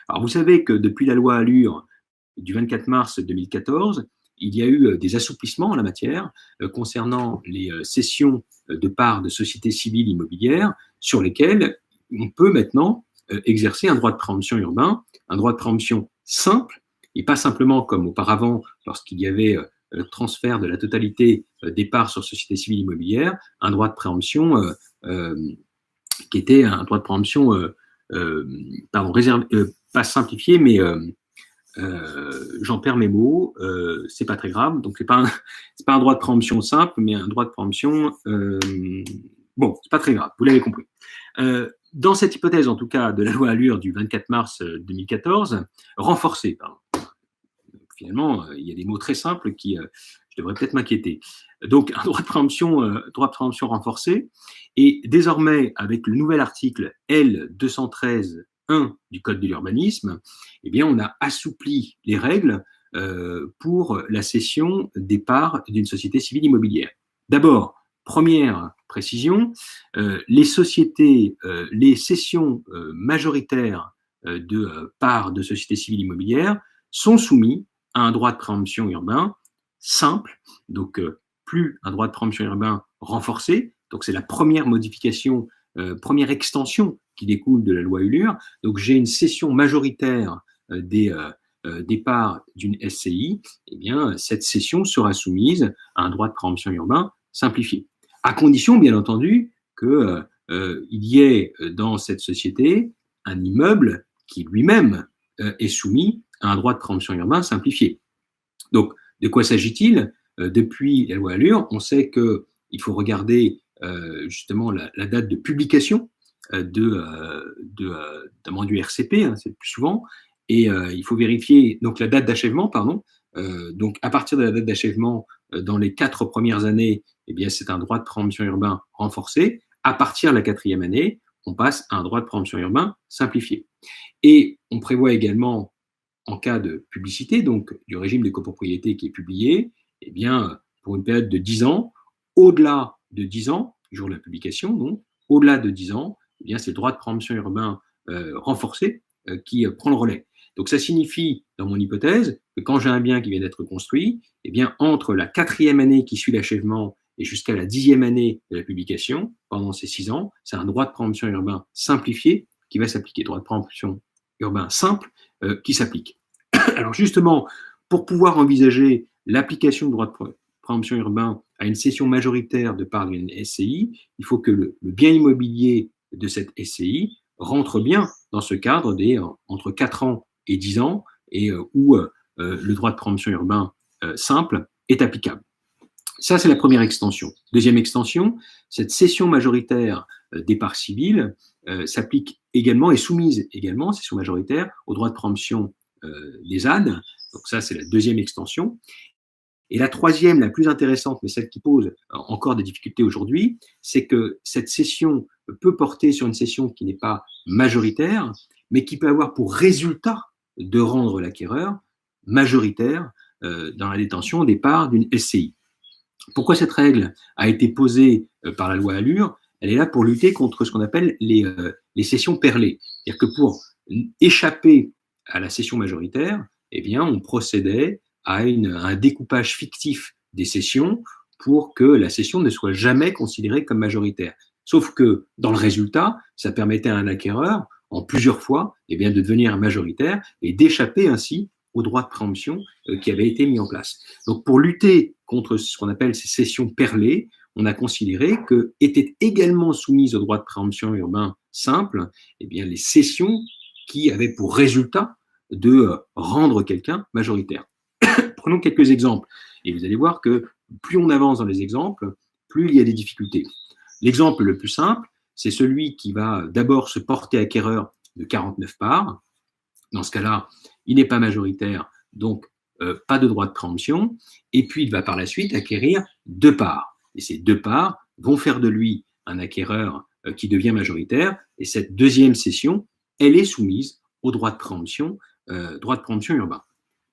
Alors, vous savez que depuis la loi Allure du 24 mars 2014, il y a eu des assouplissements en la matière concernant les cessions de parts de sociétés civiles immobilières sur lesquelles on peut maintenant exercer un droit de préemption urbain, un droit de préemption simple, et pas simplement comme auparavant lorsqu'il y avait le transfert de la totalité des parts sur sociétés civiles immobilières, un droit de préemption qui était un droit de préemption, réservé, pas simplifié, mais j'en perds mes mots, c'est pas très grave, donc c'est pas un droit de préemption simple, mais un droit de préemption, bon, c'est pas très grave, vous l'avez compris. Dans cette hypothèse, en tout cas, de la loi Allure du 24 mars 2014, renforcée, pardon. Finalement, il y a des mots très simples qui, je devrais peut-être m'inquiéter. Donc, un droit de préemption renforcé, et désormais, avec le nouvel article L213.1 du Code de l'urbanisme, eh bien, on a assoupli les règles pour la cession des parts d'une société civile immobilière. D'abord, première précision, les sociétés, les cessions majoritaires de parts de sociétés civiles immobilières sont soumis à un droit de préemption urbain simple, donc plus un droit de préemption urbain renforcé. Donc c'est la première modification, première extension qui découle de la loi Allure. Donc j'ai une cession majoritaire des parts d'une SCI, eh bien cette cession sera soumise à un droit de préemption urbain simplifié, à condition bien entendu que il y ait dans cette société un immeuble qui lui-même est soumis à un droit de préemption urbain simplifié. Donc, de quoi s'agit-il? Depuis la loi Allure, on sait qu'il faut regarder justement la date de publication d'un mandat RCP, c'est le plus souvent, et il faut vérifier donc la date d'achèvement, pardon. Donc, à partir de la date d'achèvement, dans les 4 premières années, eh bien, c'est un droit de préemption urbain renforcé. À partir de la 4e année, on passe à un droit de préemption urbain simplifié. Et on prévoit également, en cas de publicité, donc du régime de copropriété qui est publié, eh bien, pour une période de 10 ans. Au-delà de 10 ans, jour de la publication, donc, au-delà de 10 ans, eh bien, c'est le droit de préemption urbain renforcé qui prend le relais. Donc ça signifie, dans mon hypothèse, que quand j'ai un bien qui vient d'être construit, eh bien, entre la 4e année qui suit l'achèvement et jusqu'à la 10e année de la publication, pendant ces 6 ans, c'est un droit de préemption urbain simplifié qui va s'appliquer, droit de préemption urbain simple qui s'applique. Alors justement, pour pouvoir envisager l'application du droit de préemption urbain à une cession majoritaire de part d'une SCI, il faut que le bien immobilier de cette SCI rentre bien dans ce cadre des entre 4 ans et 10 ans et où le droit de préemption urbain simple est applicable. Ça, c'est la première extension. Deuxième extension, cette cession majoritaire des parts civiles s'applique également, est soumise également, cession majoritaire, au droit de préemption des ZAD. Donc ça, c'est la deuxième extension. Et la troisième, la plus intéressante, mais celle qui pose encore des difficultés aujourd'hui, c'est que cette cession peut porter sur une cession qui n'est pas majoritaire, mais qui peut avoir pour résultat de rendre l'acquéreur majoritaire dans la détention des parts d'une SCI. Pourquoi cette règle a été posée par la loi Allure? Elle est là pour lutter contre ce qu'on appelle les cessions perlées. C'est-à-dire que pour échapper à la cession majoritaire, eh bien, on procédait à un découpage fictif des cessions pour que la cession ne soit jamais considérée comme majoritaire. Sauf que, dans le résultat, ça permettait à un acquéreur, en plusieurs fois, eh bien, de devenir majoritaire et d'échapper ainsi au droit de préemption qui avait été mis en place. Donc, pour lutter contre ce qu'on appelle ces cessions perlées, on a considéré que étaient également soumises au droit de préemption urbain simple, eh bien, les cessions qui avaient pour résultat de rendre quelqu'un majoritaire. Prenons quelques exemples, et vous allez voir que plus on avance dans les exemples, plus il y a des difficultés. L'exemple le plus simple, c'est celui qui va d'abord se porter acquéreur de 49 parts. Dans ce cas-là, il n'est pas majoritaire, donc pas de droit de préemption, et puis il va par la suite acquérir 2 parts. Et ces 2 parts vont faire de lui un acquéreur qui devient majoritaire, et cette deuxième cession, elle est soumise au droit de préemption urbain.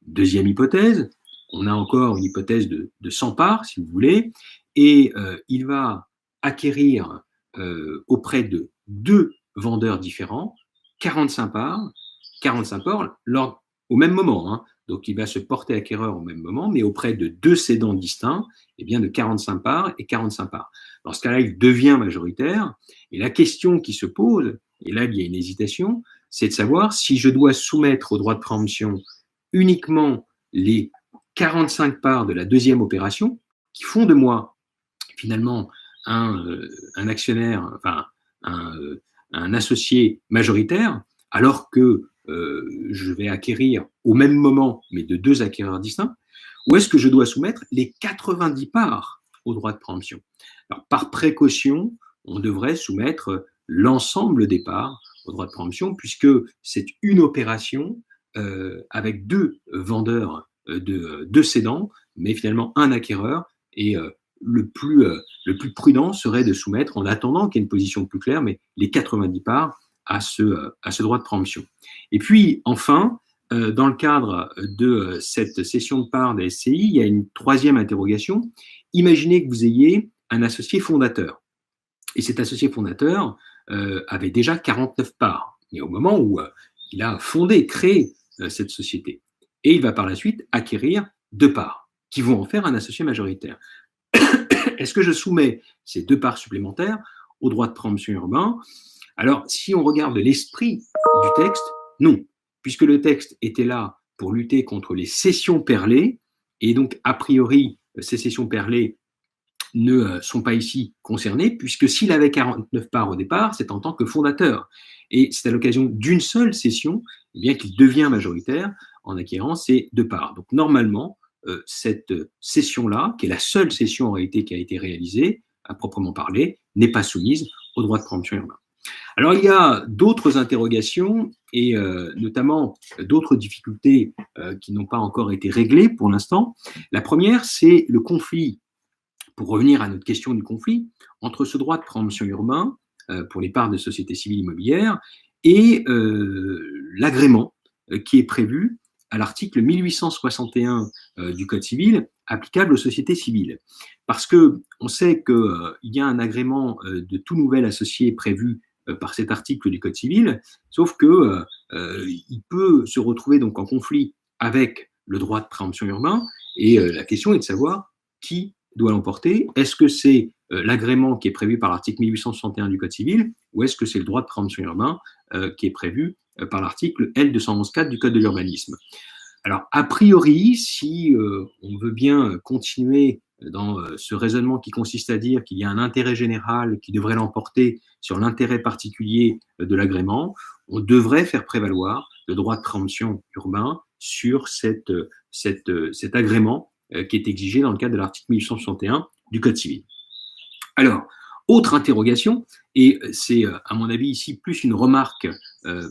Deuxième hypothèse, on a encore une hypothèse de 100 parts, si vous voulez, et il va acquérir auprès de 2 vendeurs différents 45 parts au même moment. Hein. Donc, il va se porter acquéreur au même moment, mais auprès de 2 cédants distincts, eh bien, de 45 parts et 45 parts. Dans ce cas-là, il devient majoritaire. Et la question qui se pose, et là, il y a une hésitation, c'est de savoir si je dois soumettre au droit de préemption uniquement les 45 parts de la deuxième opération, qui font de moi, finalement, un actionnaire, enfin, un associé majoritaire, alors que je vais acquérir au même moment, mais de 2 acquéreurs distincts, ou est-ce que je dois soumettre les 90 parts au droit de préemption? Alors, par précaution, on devrait soumettre l'ensemble des parts au droit de préemption, puisque c'est une opération avec 2 vendeurs de 2 cédants, mais finalement un acquéreur, et le plus prudent serait de soumettre, en attendant qu'il y ait une position plus claire, mais les 90 parts à ce droit de préemption. Et puis, enfin, dans le cadre de cette cession de parts des SCI, il y a une troisième interrogation. Imaginez que vous ayez un associé fondateur. Et cet associé fondateur avait déjà 49 parts. Et au moment où il a créé cette société. Et il va par la suite acquérir 2 parts, qui vont en faire un associé majoritaire. Est-ce que je soumets ces 2 parts supplémentaires au droit de préemption urbain? Alors, si on regarde l'esprit du texte, non, puisque le texte était là pour lutter contre les cessions perlées, et donc, a priori, ces cessions perlées ne sont pas ici concernées, puisque s'il avait 49 parts au départ, c'est en tant que fondateur. Et c'est à l'occasion d'une seule cession eh bien, qu'il devient majoritaire en acquérant ces 2 parts. Donc, normalement, cette cession-là, qui est la seule cession en réalité qui a été réalisée, à proprement parler, n'est pas soumise au droit de préemption urbain. Alors, il y a d'autres interrogations et notamment d'autres difficultés qui n'ont pas encore été réglées pour l'instant. La première, c'est le conflit, pour revenir à notre question du conflit, entre ce droit de préemption urbain pour les parts de sociétés civiles immobilières et l'agrément qui est prévu à l'article 1861 du Code civil, applicable aux sociétés civiles. Parce que on sait qu'il y a un agrément de tout nouvel associé prévu par cet article du Code civil, sauf que il peut se retrouver donc en conflit avec le droit de préemption urbain, et la question est de savoir qui doit l'emporter. Est-ce que c'est l'agrément qui est prévu par l'article 1861 du Code civil, ou est-ce que c'est le droit de préemption urbain qui est prévu par l'article L211-4 du Code de l'urbanisme? Alors, a priori, si on veut bien continuer dans ce raisonnement qui consiste à dire qu'il y a un intérêt général qui devrait l'emporter sur l'intérêt particulier de l'agrément, on devrait faire prévaloir le droit de préemption urbain sur cet agrément qui est exigé dans le cadre de l'article 1861 du Code civil. Alors, autre interrogation, et c'est à mon avis ici plus une remarque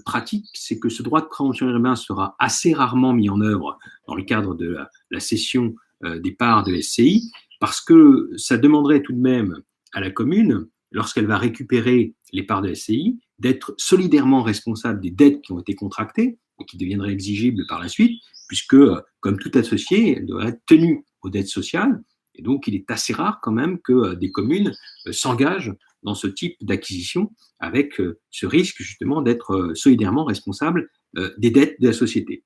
pratique, c'est que ce droit de préemption urbain sera assez rarement mis en œuvre dans le cadre de la cession des parts de SCI, parce que ça demanderait tout de même à la commune, lorsqu'elle va récupérer les parts de SCI, d'être solidairement responsable des dettes qui ont été contractées et qui deviendraient exigibles par la suite, puisque, comme tout associé, elle doit être tenue aux dettes sociales. Et donc, il est assez rare quand même que des communes s'engagent dans ce type d'acquisition avec ce risque justement d'être solidairement responsable des dettes de la société.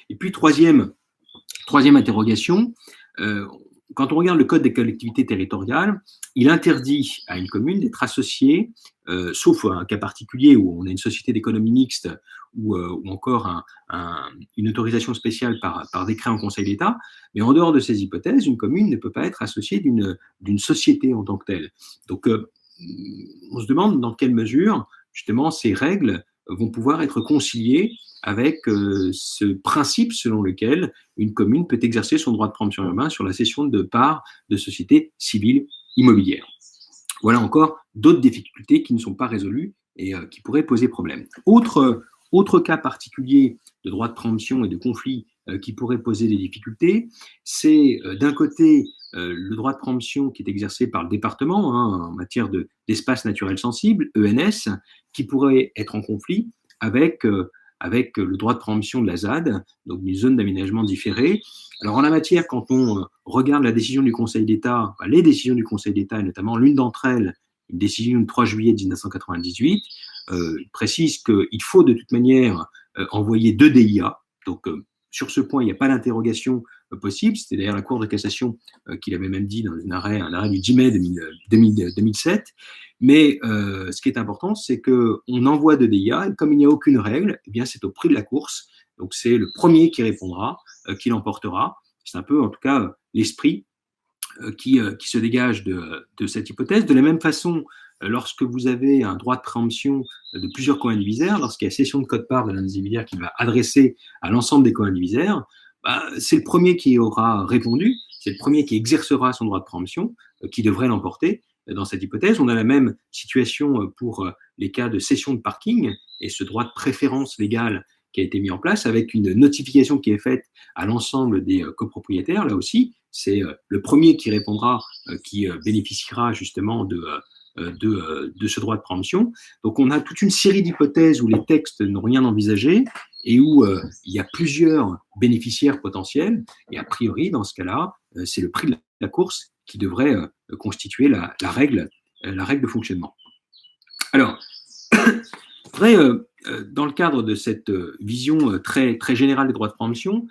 Et puis, troisième interrogation, quand on regarde le Code des collectivités territoriales, il interdit à une commune d'être associée, sauf un cas particulier où on a une société d'économie mixte ou encore une autorisation spéciale par décret en Conseil d'État, mais en dehors de ces hypothèses, une commune ne peut pas être associée d'une société en tant que telle. Donc, on se demande dans quelle mesure, justement, ces règles vont pouvoir être conciliées avec ce principe selon lequel une commune peut exercer son droit de préemption urbain sur la cession de parts de sociétés civiles immobilières. Voilà encore d'autres difficultés qui ne sont pas résolues et qui pourraient poser problème. Autre cas particulier de droit de préemption et de conflit qui pourrait poser des difficultés, c'est d'un côté le droit de préemption qui est exercé par le département en matière d'espace naturel sensible, ENS, qui pourrait être en conflit avec le droit de préemption de la ZAD, donc des zones d'aménagement différées. Alors en la matière, quand on regarde la décision du Conseil d'État, les décisions du Conseil d'État, et notamment l'une d'entre elles, une décision du 3 juillet 1998, précise qu'il faut de toute manière envoyer 2 DIA. Donc sur ce point, il n'y a pas d'interrogation possible. C'était d'ailleurs la Cour de cassation qui l'avait même dit dans un arrêt du 10 mai 2007. Mais ce qui est important, c'est qu'on envoie 2 DIA, et comme il n'y a aucune règle, eh bien c'est au prix de la course. Donc c'est le premier qui répondra, qui l'emportera. C'est un peu, en tout cas, l'esprit qui se dégage de cette hypothèse. De la même façon, lorsque vous avez un droit de préemption de plusieurs co-indivisaires, lorsqu'il y a cession de quote-part de l'indivisaire qui va adresser à l'ensemble des co-indivisaires, c'est le premier qui aura répondu, c'est le premier qui exercera son droit de préemption qui devrait l'emporter. Dans cette hypothèse, on a la même situation pour les cas de cession de parking et ce droit de préférence légale qui a été mis en place avec une notification qui est faite à l'ensemble des copropriétaires. Là aussi, c'est le premier qui répondra qui bénéficiera justement de ce droit de préemption. Donc on a toute une série d'hypothèses où les textes n'ont rien envisagé et où il y a plusieurs bénéficiaires potentiels. Et a priori, dans ce cas-là, c'est le prix de la course qui devrait constituer la règle de fonctionnement. Alors, dans le cadre de cette vision très, très générale des droits de préemption,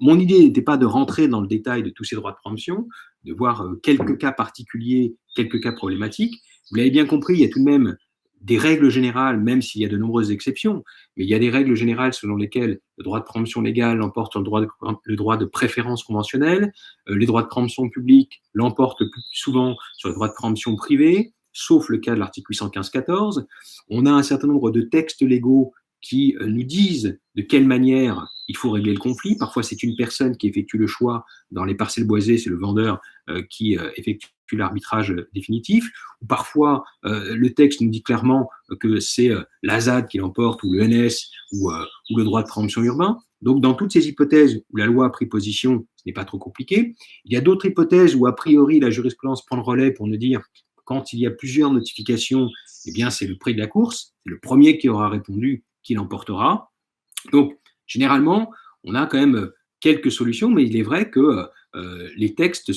mon idée n'était pas de rentrer dans le détail de tous ces droits de préemption, de voir quelques cas particuliers, quelques cas problématiques. Vous l'avez bien compris, il y a tout de même des règles générales, même s'il y a de nombreuses exceptions, mais il y a des règles générales selon lesquelles le droit de préemption légale l'emporte sur le droit de préférence conventionnelle, les droits de préemption publique l'emportent le plus souvent sur le droit de préemption privé, sauf le cas de l'article 815-14. On a un certain nombre de textes légaux qui nous disent de quelle manière il faut régler le conflit. Parfois, c'est une personne qui effectue le choix. Dans les parcelles boisées, c'est le vendeur qui effectue l'arbitrage définitif. Ou parfois, le texte nous dit clairement que c'est la ZAD qui l'emporte, ou le NS, ou le droit de préemption urbain. Donc, dans toutes ces hypothèses où la loi a pris position, ce n'est pas trop compliqué. Il y a d'autres hypothèses où, a priori, la jurisprudence prend le relais pour nous dire quand il y a plusieurs notifications, eh bien, c'est le prix de la course. C'est le premier qui aura répondu qui l'emportera. Donc, généralement, on a quand même quelques solutions, mais il est vrai que les textes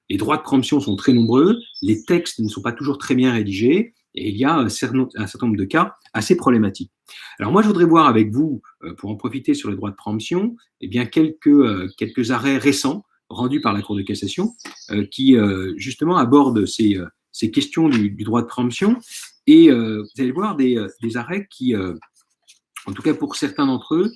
les droits de préemption sont très nombreux, les textes ne sont pas toujours très bien rédigés, et il y a un certain nombre de cas assez problématiques. Alors moi, je voudrais voir avec vous, pour en profiter sur les droits de préemption, eh bien quelques arrêts récents rendus par la Cour de cassation qui justement abordent ces questions du droit de préemption. Et vous allez voir des arrêts qui, en tout cas pour certains d'entre eux,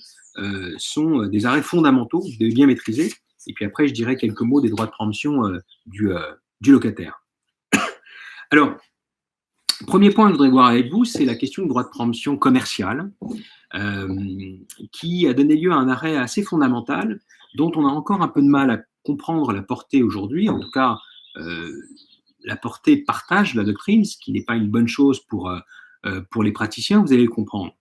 sont des arrêts fondamentaux, vous devez bien maîtriser. Et puis après, je dirais quelques mots des droits de préemption du locataire. Alors, premier point que je voudrais voir avec vous, c'est la question du droit de préemption commercial, qui a donné lieu à un arrêt assez fondamental, dont on a encore un peu de mal à comprendre la portée aujourd'hui, en tout cas la portée partage de la doctrine, ce qui n'est pas une bonne chose pour les praticiens, vous allez le comprendre.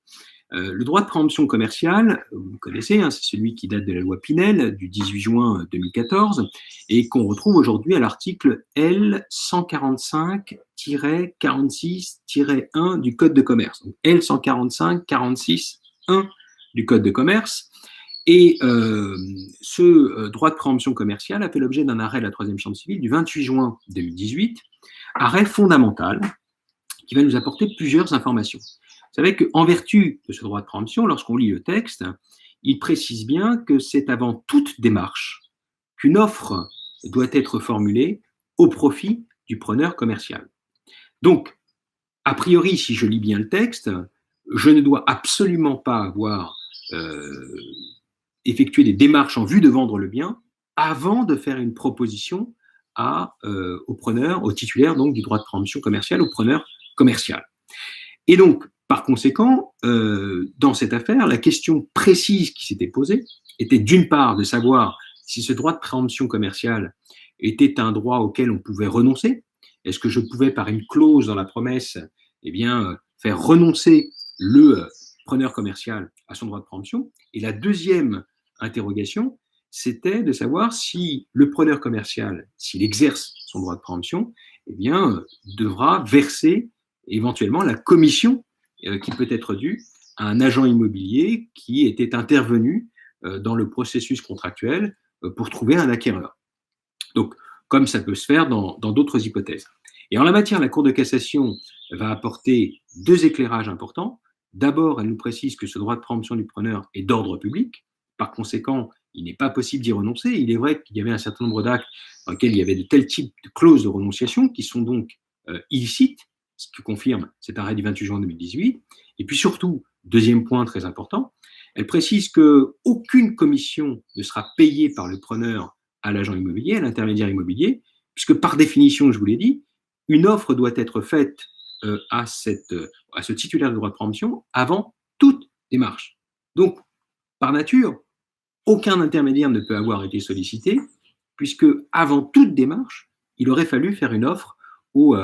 Le droit de préemption commerciale, vous connaissez, hein, c'est celui qui date de la loi Pinel du 18 juin 2014 et qu'on retrouve aujourd'hui à l'article L145-46-1 du Code de commerce. Donc L145-46-1 du Code de commerce. Et ce droit de préemption commerciale a fait l'objet d'un arrêt de la troisième chambre civile du 28 juin 2018, arrêt fondamental qui va nous apporter plusieurs informations. Vous savez qu'en vertu de ce droit de préemption, lorsqu'on lit le texte, il précise bien que c'est avant toute démarche qu'une offre doit être formulée au profit du preneur commercial. Donc, a priori, si je lis bien le texte, je ne dois absolument pas avoir effectué des démarches en vue de vendre le bien avant de faire une proposition au preneur, au titulaire donc du droit de préemption commercial, au preneur commercial. Et donc, par conséquent, dans cette affaire, la question précise qui s'était posée était d'une part de savoir si ce droit de préemption commerciale était un droit auquel on pouvait renoncer. Est-ce que je pouvais, par une clause dans la promesse, eh bien, faire renoncer le preneur commercial à son droit de préemption? Et la deuxième interrogation, c'était de savoir si le preneur commercial, s'il exerce son droit de préemption, eh bien, devra verser éventuellement la commission qui peut être due à un agent immobilier qui était intervenu dans le processus contractuel pour trouver un acquéreur. Donc, comme ça peut se faire dans d'autres hypothèses. Et en la matière, la Cour de cassation va apporter deux éclairages importants. D'abord, elle nous précise que ce droit de préemption du preneur est d'ordre public. Par conséquent, il n'est pas possible d'y renoncer. Il est vrai qu'il y avait un certain nombre d'actes dans lesquels il y avait de tels types de clauses de renonciation qui sont donc illicites, ce que confirme cet arrêt du 28 juin 2018. Et puis surtout, deuxième point très important, elle précise qu'aucune commission ne sera payée par le preneur à l'agent immobilier, à l'intermédiaire immobilier, puisque par définition, je vous l'ai dit, une offre doit être faite à ce titulaire de droit de préemption avant toute démarche. Donc, par nature, aucun intermédiaire ne peut avoir été sollicité, puisque avant toute démarche, il aurait fallu faire une offre au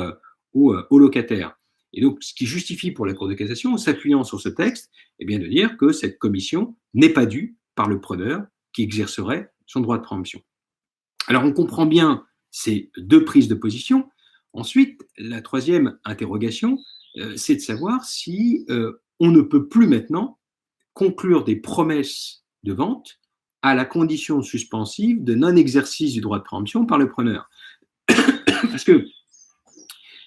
locataire. Et donc, ce qui justifie pour la Cour de cassation, en s'appuyant sur ce texte, eh bien de dire que cette commission n'est pas due par le preneur qui exercerait son droit de préemption. Alors, on comprend bien ces deux prises de position. Ensuite, la troisième interrogation, c'est de savoir si on ne peut plus maintenant conclure des promesses de vente à la condition suspensive de non-exercice du droit de préemption par le preneur. Parce que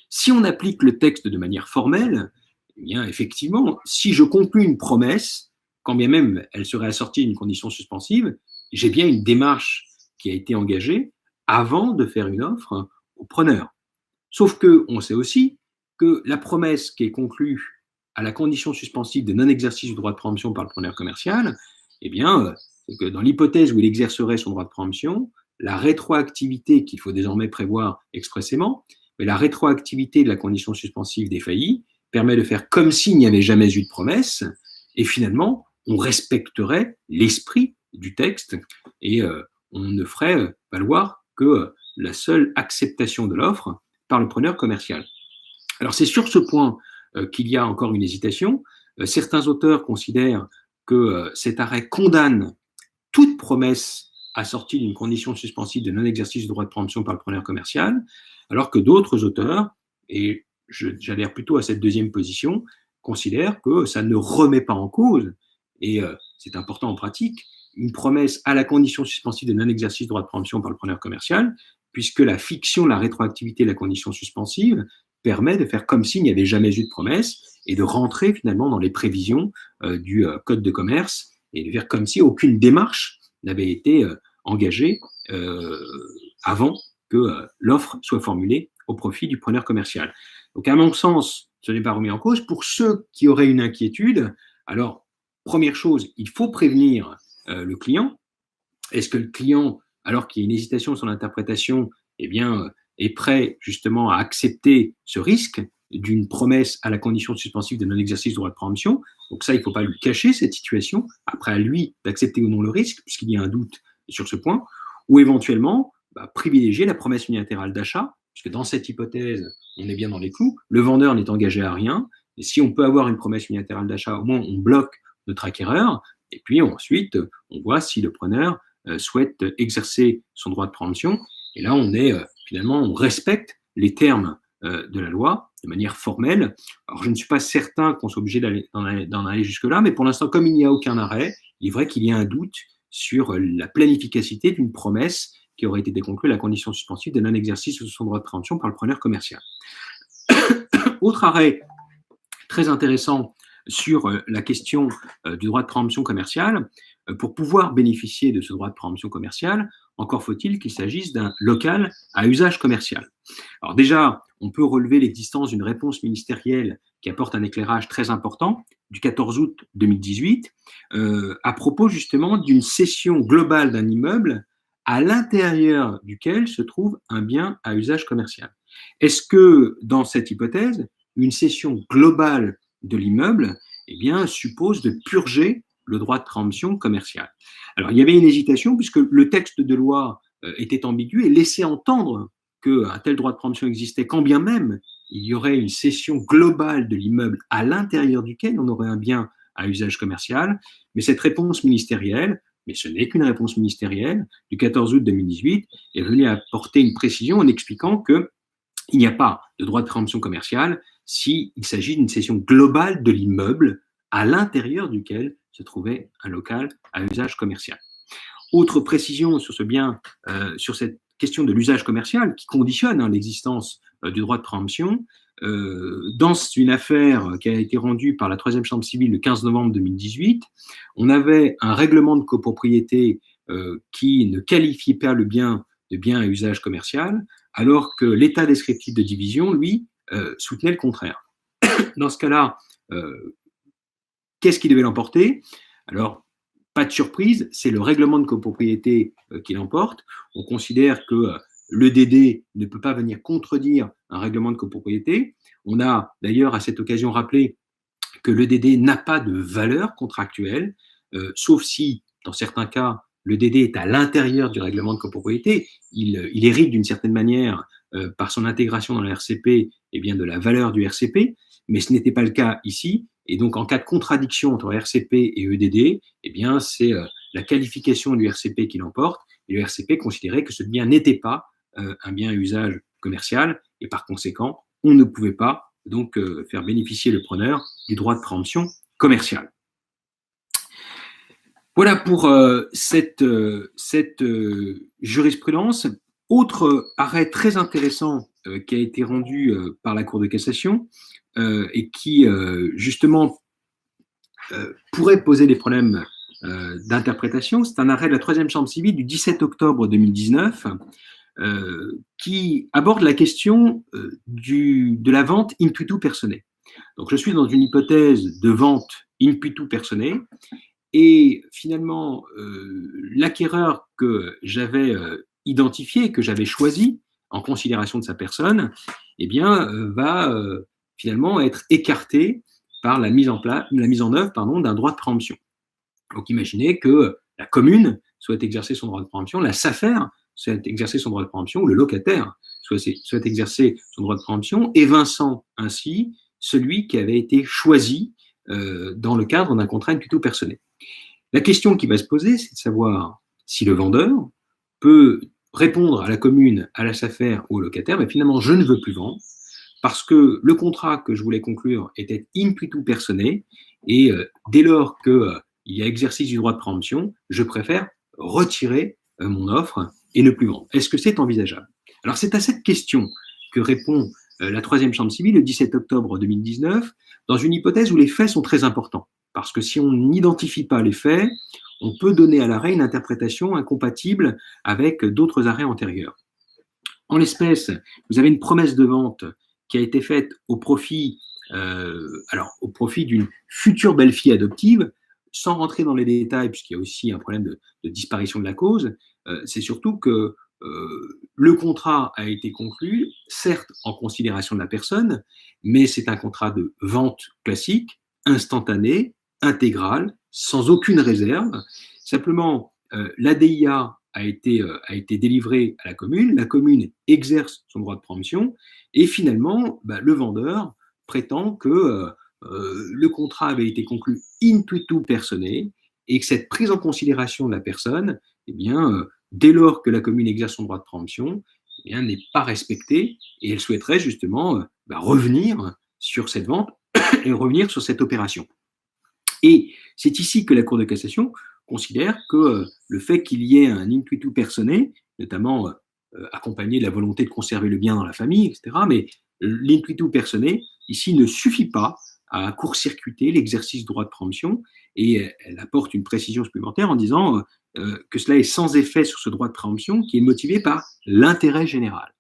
si on applique le texte de manière formelle, eh bien, effectivement, si je conclus une promesse, quand bien même elle serait assortie d'une condition suspensive, j'ai bien une démarche qui a été engagée avant de faire une offre au preneur. Sauf qu'on sait aussi que la promesse qui est conclue à la condition suspensive de non-exercice du droit de préemption par le preneur commercial, eh bien, c'est que dans l'hypothèse où il exercerait son droit de préemption, la rétroactivité qu'il faut désormais prévoir expressément, mais la rétroactivité de la condition suspensive défaillie permet de faire comme s'il n'y avait jamais eu de promesse, et finalement, on respecterait l'esprit du texte et on ne ferait valoir que la seule acceptation de l'offre par le preneur commercial. Alors c'est sur ce point qu'il y a encore une hésitation. Certains auteurs considèrent que cet arrêt condamne toute promesse assortie d'une condition suspensive de non-exercice du droit de préemption par le preneur commercial, alors que d'autres auteurs, et j'adhère plutôt à cette deuxième position, considèrent que ça ne remet pas en cause, et c'est important en pratique, une promesse à la condition suspensive de non-exercice du droit de préemption par le preneur commercial, puisque la fiction de la rétroactivité de la condition suspensive permet de faire comme s'il n'y avait jamais eu de promesse et de rentrer finalement dans les prévisions du Code de commerce et de faire comme si aucune démarche n'avait été engagée avant que l'offre soit formulée au profit du preneur commercial. Donc, à mon sens, ce n'est pas remis en cause. Pour ceux qui auraient une inquiétude, alors, première chose, il faut prévenir le client. Est-ce que le client, alors qu'il y a une hésitation sur l'interprétation, eh bien, est prêt justement à accepter ce risque d'une promesse à la condition suspensive de non-exercice du droit de préemption? Donc ça, il ne faut pas lui cacher cette situation. Après, à lui d'accepter ou non le risque, puisqu'il y a un doute sur ce point, ou éventuellement privilégier la promesse unilatérale d'achat, puisque dans cette hypothèse, on est bien dans les clous, le vendeur n'est engagé à rien, et si on peut avoir une promesse unilatérale d'achat, au moins on bloque notre acquéreur, et puis ensuite, on voit si le preneur souhaite exercer son droit de préemption, et là on est finalement, on respecte les termes de la loi de manière formelle. Alors je ne suis pas certain qu'on soit obligé d'en aller jusque-là, mais pour l'instant, comme il n'y a aucun arrêt, il est vrai qu'il y a un doute sur la pleine efficacité d'une promesse qui aurait été déconclue à la condition suspensive de non-exercice de son droit de préemption par le preneur commercial. Autre arrêt très intéressant sur la question du droit de préemption commerciale. Pour pouvoir bénéficier de ce droit de préemption commerciale, encore faut-il qu'il s'agisse d'un local à usage commercial. Alors déjà, on peut relever l'existence d'une réponse ministérielle qui apporte un éclairage très important du 14 août 2018 à propos justement d'une cession globale d'un immeuble à l'intérieur duquel se trouve un bien à usage commercial. Est-ce que dans cette hypothèse, une cession globale de l'immeuble suppose de purger le droit de préemption commercial? Alors, il y avait une hésitation puisque le texte de loi était ambigu et laissait entendre qu'un tel droit de préemption existait, quand bien même il y aurait une cession globale de l'immeuble à l'intérieur duquel on aurait un bien à usage commercial. Mais cette réponse ministérielle, mais ce n'est qu'une réponse ministérielle, du 14 août 2018, est venue apporter une précision en expliquant qu'il n'y a pas de droit de préemption commerciale s'il s'agit d'une cession globale de l'immeuble à l'intérieur duquel se trouvait un local à usage commercial. Autre précision sur ce bien, sur cette question de l'usage commercial qui conditionne l'existence du droit de préemption. Dans une affaire qui a été rendue par la 3e chambre civile le 15 novembre 2018, on avait un règlement de copropriété qui ne qualifiait pas le bien de bien à usage commercial, alors que l'état descriptif de division, lui, soutenait le contraire. Dans ce cas-là, qu'est-ce qui devait l'emporter? Alors, pas de surprise, c'est le règlement de copropriété qui l'emporte. On considère que le DD ne peut pas venir contredire un règlement de copropriété. On a d'ailleurs à cette occasion rappelé que le DD n'a pas de valeur contractuelle, sauf si, dans certains cas, le DD est à l'intérieur du règlement de copropriété. Il hérite d'une certaine manière, par son intégration dans le RCP, de la valeur du RCP, mais ce n'était pas le cas ici. Et donc, en cas de contradiction entre RCP et EDD, c'est la qualification du RCP qui l'emporte. Et le RCP considérait que ce bien n'était pas un bien à usage commercial. Et par conséquent, on ne pouvait pas donc faire bénéficier le preneur du droit de préemption commercial. Voilà pour cette jurisprudence. Autre arrêt très intéressant qui a été rendu par la Cour de cassation et qui, justement, pourrait poser des problèmes d'interprétation. C'est un arrêt de la 3e chambre civile du 17 octobre 2019 qui aborde la question de la vente in tuitu personae. Donc, je suis dans une hypothèse de vente in tuitu personae et finalement, l'acquéreur que j'avais identifié, que j'avais choisi en considération de sa personne, va finalement être écarté par la mise en œuvre d'un droit de préemption. Donc, imaginez que la commune souhaite exercer son droit de préemption, la SAFER souhaite exercer son droit de préemption, ou le locataire souhaite exercer son droit de préemption, évinçant ainsi celui qui avait été choisi dans le cadre d'un contrat in tuitu personae. La question qui va se poser, c'est de savoir si le vendeur peut répondre à la commune, à la SAFER ou au locataire, mais finalement, je ne veux plus vendre, parce que le contrat que je voulais conclure était in tuitu personae, et dès lors que il y a exercice du droit de préemption, je préfère retirer mon offre et ne plus vendre. Est-ce que c'est envisageable? Alors c'est à cette question que répond la troisième chambre civile le 17 octobre 2019, dans une hypothèse où les faits sont très importants. Parce que si on n'identifie pas les faits, on peut donner à l'arrêt une interprétation incompatible avec d'autres arrêts antérieurs. En l'espèce, vous avez une promesse de vente qui a été faite au profit d'une future belle-fille adoptive, sans rentrer dans les détails, puisqu'il y a aussi un problème de disparition de la cause. C'est surtout que le contrat a été conclu, certes en considération de la personne, mais c'est un contrat de vente classique, instantané, intégral, sans aucune réserve. Simplement, l'ADIA a été délivrée à la commune exerce son droit de préemption, et finalement, le vendeur prétend que le contrat avait été conclu in tuitu personae, et que cette prise en considération de la personne, eh bien, dès lors que la commune exerce son droit de préemption, eh bien, n'est pas respectée, et elle souhaiterait justement revenir sur cette vente et revenir sur cette opération. Et c'est ici que la Cour de cassation considère que le fait qu'il y ait un in tuitu personae, notamment accompagné de la volonté de conserver le bien dans la famille, etc., mais l'in tuitu personae, ici, ne suffit pas à court-circuiter l'exercice du droit de préemption, et elle apporte une précision supplémentaire en disant que cela est sans effet sur ce droit de préemption qui est motivé par l'intérêt général.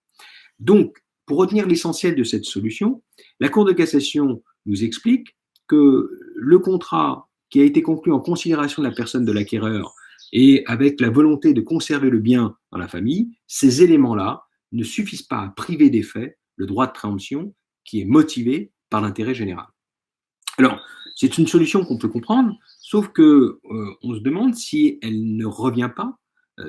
Donc, pour retenir l'essentiel de cette solution, la Cour de cassation nous explique que le contrat qui a été conclu en considération de la personne de l'acquéreur et avec la volonté de conserver le bien dans la famille, ces éléments-là ne suffisent pas à priver d'effet le droit de préemption qui est motivé par l'intérêt général. Alors, c'est une solution qu'on peut comprendre, sauf que on se demande si elle ne revient pas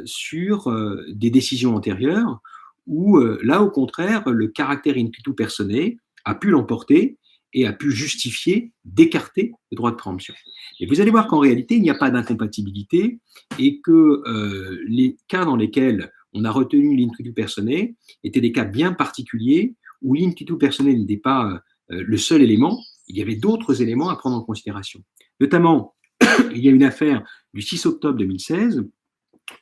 sur des décisions antérieures où, là, au contraire, le caractère in tuitu personae a pu l'emporter et a pu justifier d'écarter le droit de préemption. Et vous allez voir qu'en réalité, il n'y a pas d'incompatibilité et que les cas dans lesquels on a retenu l'in tuitu personae étaient des cas bien particuliers où l'in tuitu personae n'était pas le seul élément, il y avait d'autres éléments à prendre en considération. Notamment, il y a une affaire du 6 octobre 2016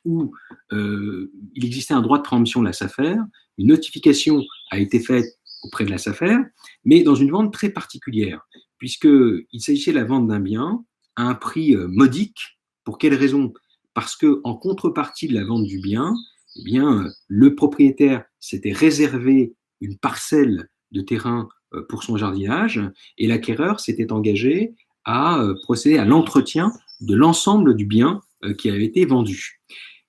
où il existait un droit de préemption de la SAFER, une notification a été faite auprès de la SAFER, mais dans une vente très particulière, puisqu'il s'agissait de la vente d'un bien à un prix modique. Pour quelle raison? Parce qu'en contrepartie de la vente du bien, eh bien, le propriétaire s'était réservé une parcelle de terrain pour son jardinage, et l'acquéreur s'était engagé à procéder à l'entretien de l'ensemble du bien qui avait été vendu.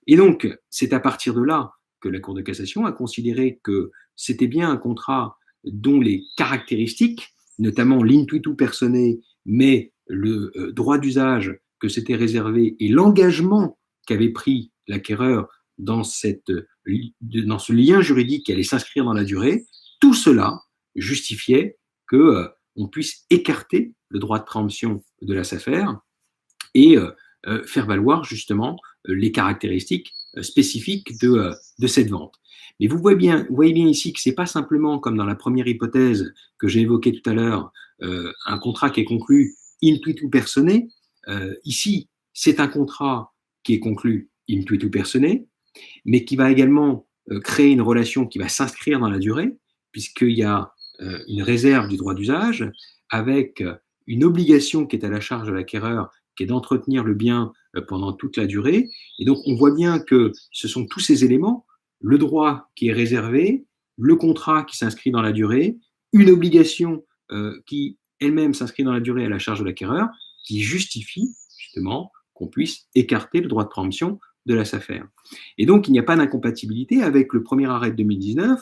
Et donc, c'est à partir de là que la Cour de cassation a considéré que c'était bien un contrat dont les caractéristiques, notamment l'in tuitu personae, mais le droit d'usage que s'était réservé et l'engagement qu'avait pris l'acquéreur dans ce lien juridique qui allait s'inscrire dans la durée, tout cela justifiait qu'on puisse écarter le droit de préemption de la SAFER et faire valoir justement les caractéristiques spécifiques de cette vente. Mais vous voyez bien ici que ce n'est pas simplement, comme dans la première hypothèse que j'ai évoquée tout à l'heure, un contrat qui est conclu in tuitu personae. Ici, c'est un contrat qui est conclu in tuitu personae, mais qui va également créer une relation qui va s'inscrire dans la durée, puisqu'il y a une réserve du droit d'usage avec une obligation qui est à la charge de l'acquéreur, qui est d'entretenir le bien pendant toute la durée. Et donc, on voit bien que ce sont tous ces éléments, le droit qui est réservé, le contrat qui s'inscrit dans la durée, une obligation qui elle-même s'inscrit dans la durée à la charge de l'acquéreur, qui justifie justement qu'on puisse écarter le droit de préemption de la SAFER. Et donc, il n'y a pas d'incompatibilité avec le premier arrêt de 2019,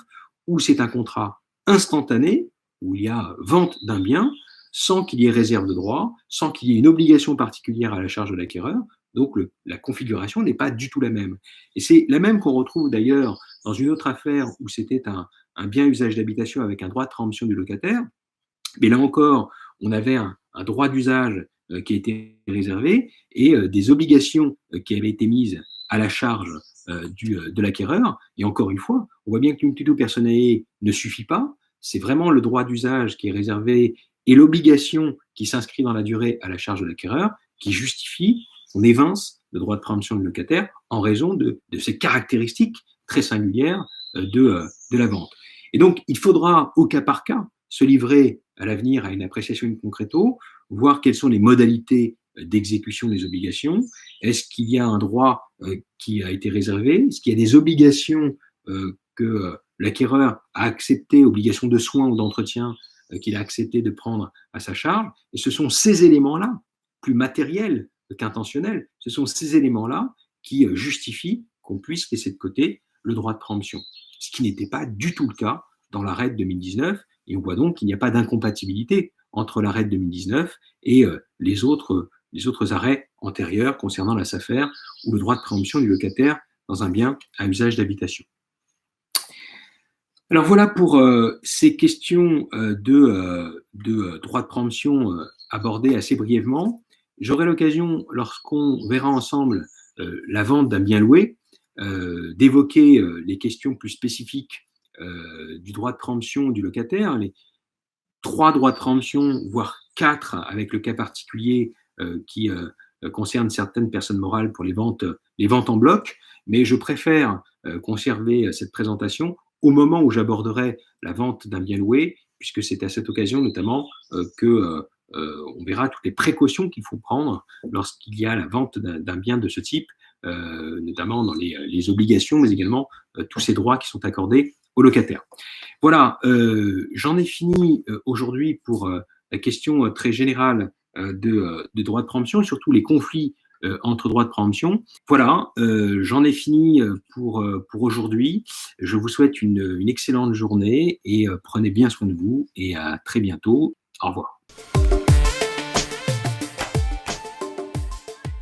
où c'est un contrat instantané, où il y a vente d'un bien, sans qu'il y ait réserve de droit, sans qu'il y ait une obligation particulière à la charge de l'acquéreur. Donc, la configuration n'est pas du tout la même. Et c'est la même qu'on retrouve d'ailleurs dans une autre affaire où c'était un bien usage d'habitation avec un droit de préemption du locataire. Mais là encore, on avait un droit d'usage qui a été réservé et des obligations qui avaient été mises à la charge de l'acquéreur. Et encore une fois, on voit bien que l'in tuitu personae ne suffit pas. C'est vraiment le droit d'usage qui est réservé et l'obligation qui s'inscrit dans la durée à la charge de l'acquéreur qui justifie qu'on évince le droit de préemption du locataire en raison de ces caractéristiques très singulières de la vente. Et donc, il faudra, au cas par cas, se livrer à l'avenir à une appréciation in concreto, voir quelles sont les modalités d'exécution des obligations. Est-ce qu'il y a un droit qui a été réservé? Est-ce qu'il y a des obligations que l'acquéreur a acceptées, obligations de soins ou d'entretien qu'il a accepté de prendre à sa charge? Et ce sont ces éléments-là, plus matériels qu'intentionnels, ce sont ces éléments-là qui justifient qu'on puisse laisser de côté le droit de préemption. Ce qui n'était pas du tout le cas dans l'arrêt de 2019, et on voit donc qu'il n'y a pas d'incompatibilité entre l'arrêt de 2019 et les autres arrêts antérieurs concernant la SAFER ou le droit de préemption du locataire dans un bien à usage d'habitation. Alors voilà pour ces questions de droit de préemption abordées assez brièvement. J'aurai l'occasion, lorsqu'on verra ensemble la vente d'un bien loué, d'évoquer les questions plus spécifiques du droit de préemption du locataire, les 3 droits de préemption, voire 4 avec le cas particulier qui concerne certaines personnes morales pour les ventes en bloc, mais je préfère conserver cette présentation au moment où j'aborderai la vente d'un bien loué, puisque c'est à cette occasion notamment que on verra toutes les précautions qu'il faut prendre lorsqu'il y a la vente d'un bien de ce type, notamment dans les obligations, mais également tous ces droits qui sont accordés aux locataires. Voilà, j'en ai fini aujourd'hui pour la question très générale de droit de préemption, et surtout les conflits entre droits de préemption. Voilà, j'en ai fini pour aujourd'hui. Je vous souhaite une excellente journée et prenez bien soin de vous et à très bientôt. Au revoir.